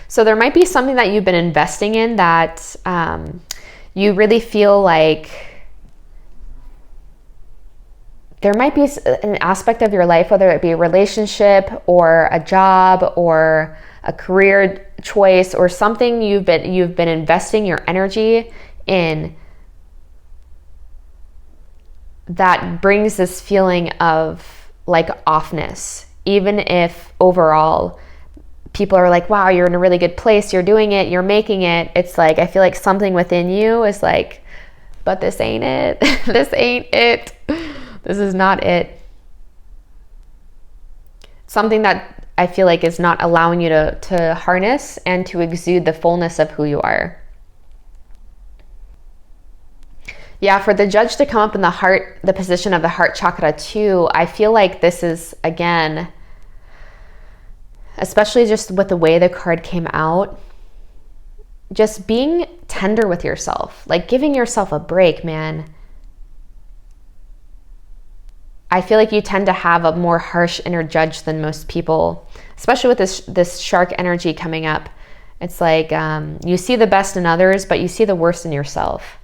So there might be something that you've been investing in that you really feel like there might be an aspect of your life, whether it be a relationship or a job or a career choice, or something you've been investing your energy in that brings this feeling of like offness, even if overall people are like, wow, you're in a really good place, you're doing it, you're making it. It's like, I feel like something within you is like, but this ain't it. This ain't it. This is not it. Something that I feel like is not allowing you to harness and to exude the fullness of who you are. Yeah, for the Judge to come up in the heart, the position of the heart chakra too, I feel like this is, again, especially just with the way the card came out, just being tender with yourself, like giving yourself a break, man. I feel like you tend to have a more harsh inner judge than most people, especially with this shark energy coming up. It's like you see the best in others, but you see the worst in yourself.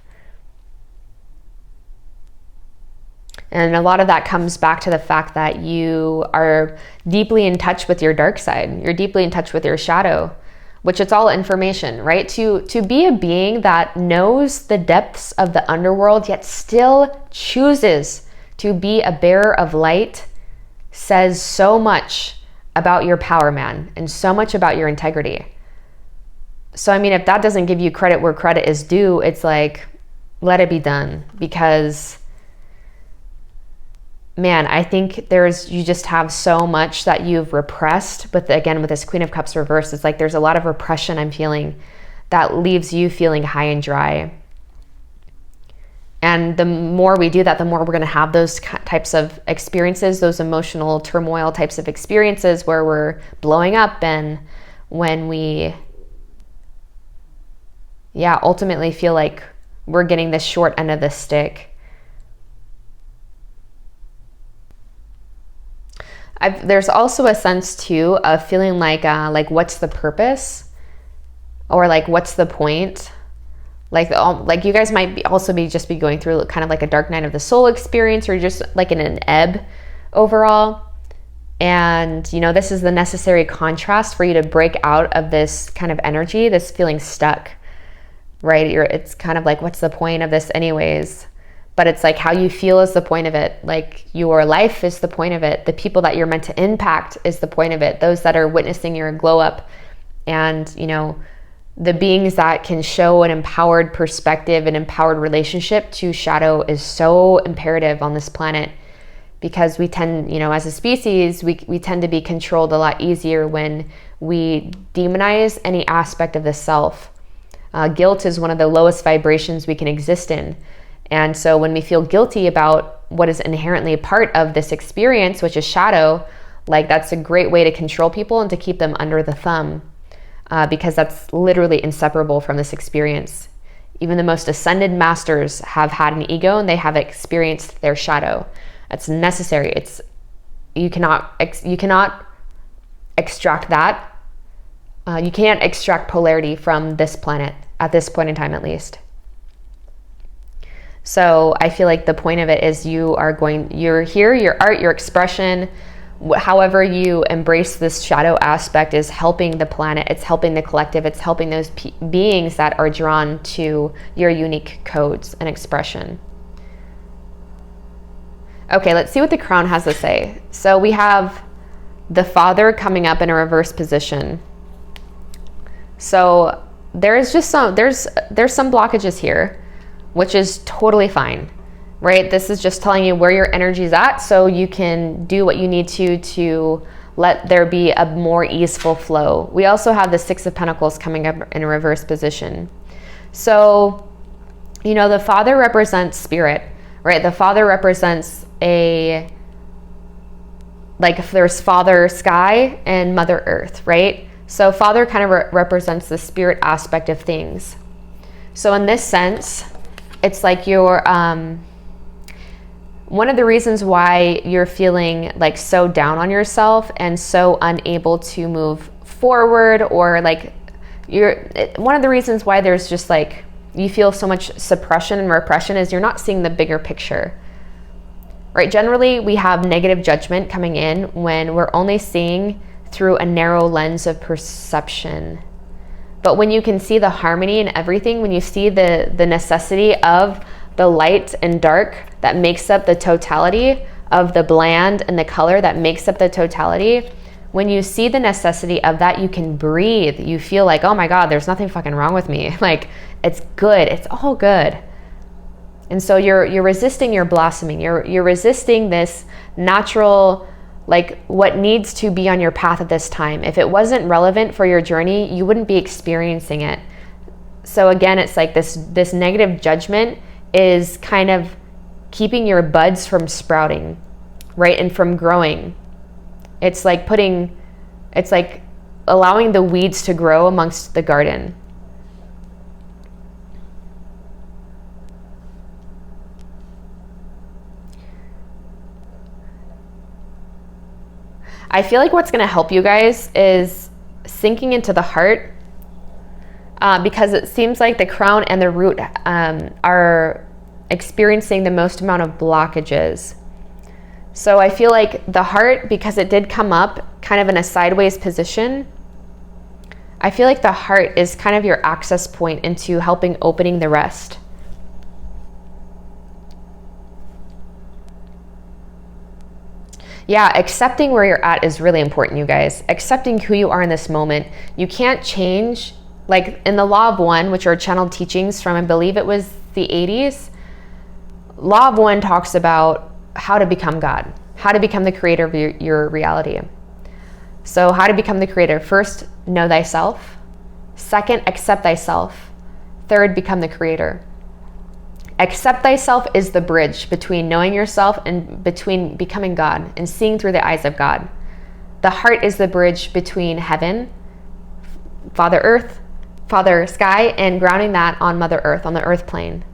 And a lot of that comes back to the fact that you are deeply in touch with your dark side. You're deeply in touch with your shadow, which it's all information, right? To be a being that knows the depths of the underworld, yet still chooses to be a bearer of light, says so much about your power, man, and so much about your integrity. So, I mean, if that doesn't give you credit where credit is due, it's like, let it be done. Because, man, I think you just have so much that you've repressed. But again, with this Queen of Cups reversed, it's like there's a lot of repression I'm feeling that leaves you feeling high and dry. And the more we do that, the more we're going to have those types of experiences, those emotional turmoil types of experiences where we're blowing up, and when we, ultimately feel like we're getting the short end of the stick. There's also a sense too of feeling like what's the purpose, or like what's the point? Like you guys might also be going through kind of like a dark night of the soul experience, or just like in an ebb overall. And this is the necessary contrast for you to break out of this kind of energy, this feeling stuck, right? It's kind of like, what's the point of this anyways? But it's like how you feel is the point of it. Like your life is the point of it. The people that you're meant to impact is the point of it. Those that are witnessing your glow up, and the beings that can show an empowered perspective, an empowered relationship to shadow is so imperative on this planet, because we tend, as a species, we tend to be controlled a lot easier when we demonize any aspect of the self. Guilt is one of the lowest vibrations we can exist in. And so when we feel guilty about what is inherently a part of this experience, which is shadow, like that's a great way to control people and to keep them under the thumb. Because that's literally inseparable from this experience. Even the most ascended masters have had an ego, and they have experienced their shadow. It's necessary. You cannot extract that. You can't extract polarity from this planet at this point in time, at least. So I feel like the point of it is you're here, your art, your expression, however you embrace this shadow aspect is helping the planet, it's helping the collective, it's helping those beings that are drawn to your unique codes and expression. Okay, let's see what the crown has to say. So we have the Father coming up in a reverse position. So there's some blockages here, which is totally fine. Right? This is just telling you where your energy is at, so you can do what you need to let there be a more easeful flow. We also have the Six of Pentacles coming up in a reverse position. So, the Father represents spirit, right? The Father represents if there's Father Sky and Mother Earth, right? So Father kind of represents the spirit aspect of things. So in this sense, it's like you're, one of the reasons why you're feeling like so down on yourself and so unable to move forward, or one of the reasons why there's just like you feel so much suppression and repression is you're not seeing the bigger picture, right? Generally, we have negative judgment coming in when we're only seeing through a narrow lens of perception. But when you can see the harmony in everything, when you see the necessity of the light and dark that makes up the totality of the bland and the color that makes up the totality, when you see the necessity of that, you can breathe. You feel like, oh my God, there's nothing fucking wrong with me. Like, it's good. It's all good. And so you're resisting your blossoming. You're resisting this natural, like, what needs to be on your path at this time. If it wasn't relevant for your journey, you wouldn't be experiencing it. So again, it's like this negative judgment is kind of keeping your buds from sprouting, right? And from growing. It's like allowing the weeds to grow amongst the garden. I feel like what's going to help you guys is sinking into the heart, because it seems like the crown and the root are experiencing the most amount of blockages. So I feel like the heart, because it did come up kind of in a sideways position, I feel like the heart is kind of your access point into helping opening the rest. Yeah, accepting where you're at is really important, you guys. Accepting who you are in this moment. You can't change, like in the Law of One, which are channeled teachings from, I believe it was the 80s. Law of One talks about how to become God, how to become the creator of your reality. So how to become the creator. First, know thyself. Second, accept thyself. Third, become the creator. Accept thyself is the bridge between knowing yourself and between becoming God and seeing through the eyes of God. The heart is the bridge between heaven, Father Earth, Father Sky, and grounding that on Mother Earth, on the earth plane.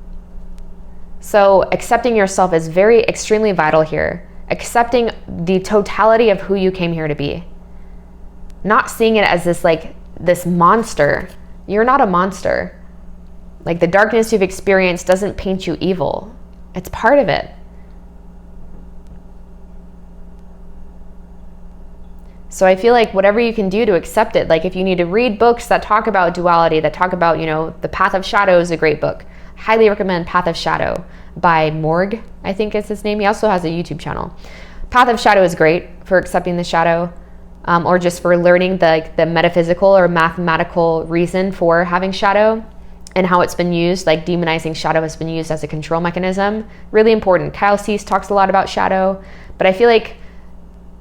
So accepting yourself is extremely vital here. Accepting the totality of who you came here to be. Not seeing it as this monster. You're not a monster. Like, the darkness you've experienced doesn't paint you evil. It's part of it. So I feel like whatever you can do to accept it, like if you need to read books that talk about duality, that talk about, The Path of Shadow is a great book. Highly recommend Path of Shadow by Morg, I think is his name. He also has a YouTube channel. Path of Shadow is great for accepting the shadow, or just for learning the metaphysical or mathematical reason for having shadow and how it's been used. Like, demonizing shadow has been used as a control mechanism. Really important. Kyle Cease talks a lot about shadow, but I feel like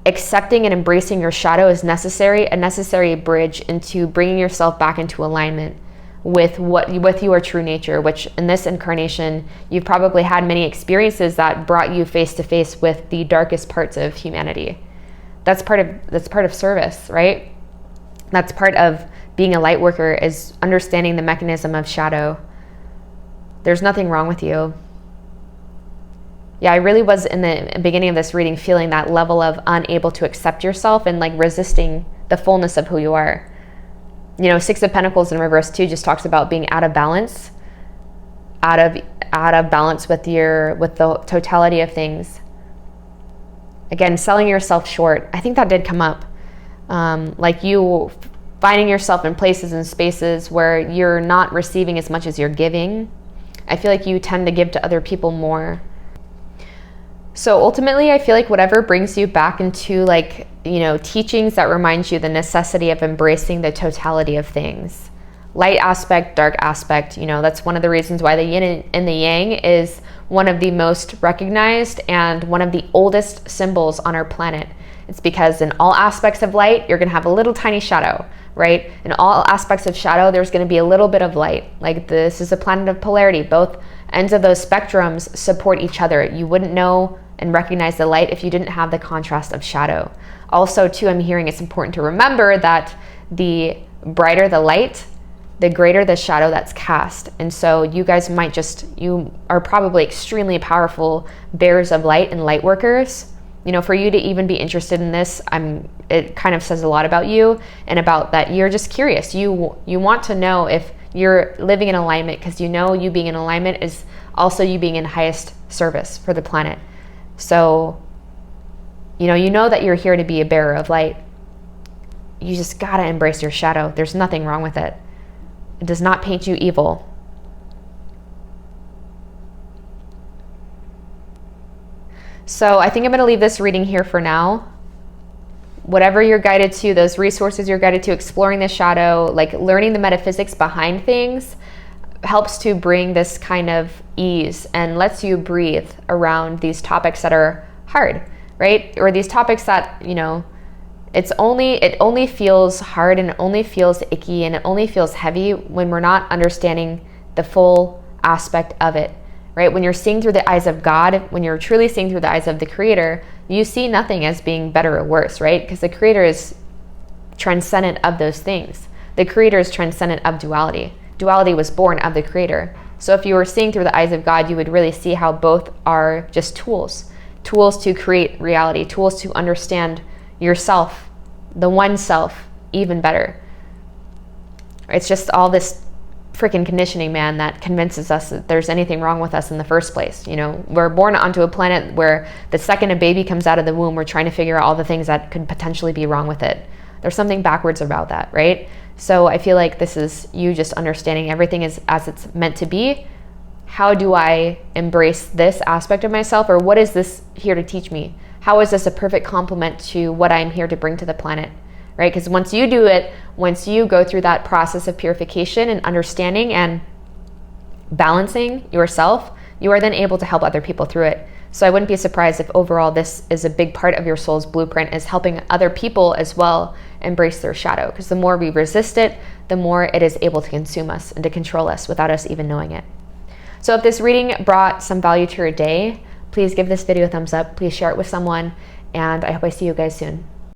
accepting and embracing your shadow is a necessary bridge into bringing yourself back into alignment with your true nature, which in this incarnation, you've probably had many experiences that brought you face to face with the darkest parts of humanity. That's part of service, right? That's part of being a light worker, is understanding the mechanism of shadow. There's nothing wrong with you. Yeah, I really was in the beginning of this reading feeling that level of unable to accept yourself and like resisting the fullness of who you are. Six of Pentacles in reverse too just talks about being out of balance, out of balance with the totality of things. Again, selling yourself short. I think that did come up. Like you finding yourself in places and spaces where you're not receiving as much as you're giving. I feel like you tend to give to other people more. So ultimately, I feel like whatever brings you back into teachings that remind you the necessity of embracing the totality of things. Light aspect, dark aspect, that's one of the reasons why the yin and the yang is one of the most recognized and one of the oldest symbols on our planet. It's because in all aspects of light, you're going to have a little tiny shadow, right? In all aspects of shadow, there's going to be a little bit of light. Like, this is a planet of polarity. Both ends of those spectrums support each other. You wouldn't know and recognize the light if you didn't have the contrast of shadow. Also, too, I'm hearing it's important to remember that the brighter the light, the greater the shadow that's cast. And so you guys you are probably extremely powerful bearers of light and light workers. For you to even be interested in this, it kind of says a lot about you, and about that you're just curious. You want to know if you're living in alignment, because you being in alignment is also you being in highest service for the planet. So, you know that you're here to be a bearer of light. you just gotta embrace your shadow. There's nothing wrong with it. It does not paint you evil. So I think I'm going to leave this reading here for now. Whatever you're guided to, those resources you're guided to, exploring the shadow, like learning the metaphysics behind things, helps to bring this kind of ease and lets you breathe around these topics that are hard, right? Or these topics that, you know, it only feels hard and it only feels icky and it only feels heavy when we're not understanding the full aspect of it. Right? When you're seeing through the eyes of God, when you're truly seeing through the eyes of the Creator, you see nothing as being better or worse, right? Because the Creator is transcendent of those things. The Creator is transcendent of duality. Duality was born of the Creator. So if you were seeing through the eyes of God, you would really see how both are just tools to create reality, tools to understand yourself, the one self, even better. It's just all this freaking conditioning, man, that convinces us that there's anything wrong with us in the first place. You know, we're born onto a planet where the second a baby comes out of the womb, we're trying to figure out all the things that could potentially be wrong with it. There's something backwards about that, right? So I feel like this is you just understanding everything is as it's meant to be. How do I embrace this aspect of myself, or what is this here to teach me? How is this a perfect complement to what I'm here to bring to the planet? Right? Because once you do it, once you go through that process of purification and understanding and balancing yourself, you are then able to help other people through it. So I wouldn't be surprised if overall this is a big part of your soul's blueprint, is helping other people as well embrace their shadow. Because the more we resist it, the more it is able to consume us and to control us without us even knowing it. So if this reading brought some value to your day, please give this video a thumbs up. Please share it with someone. And I hope I see you guys soon.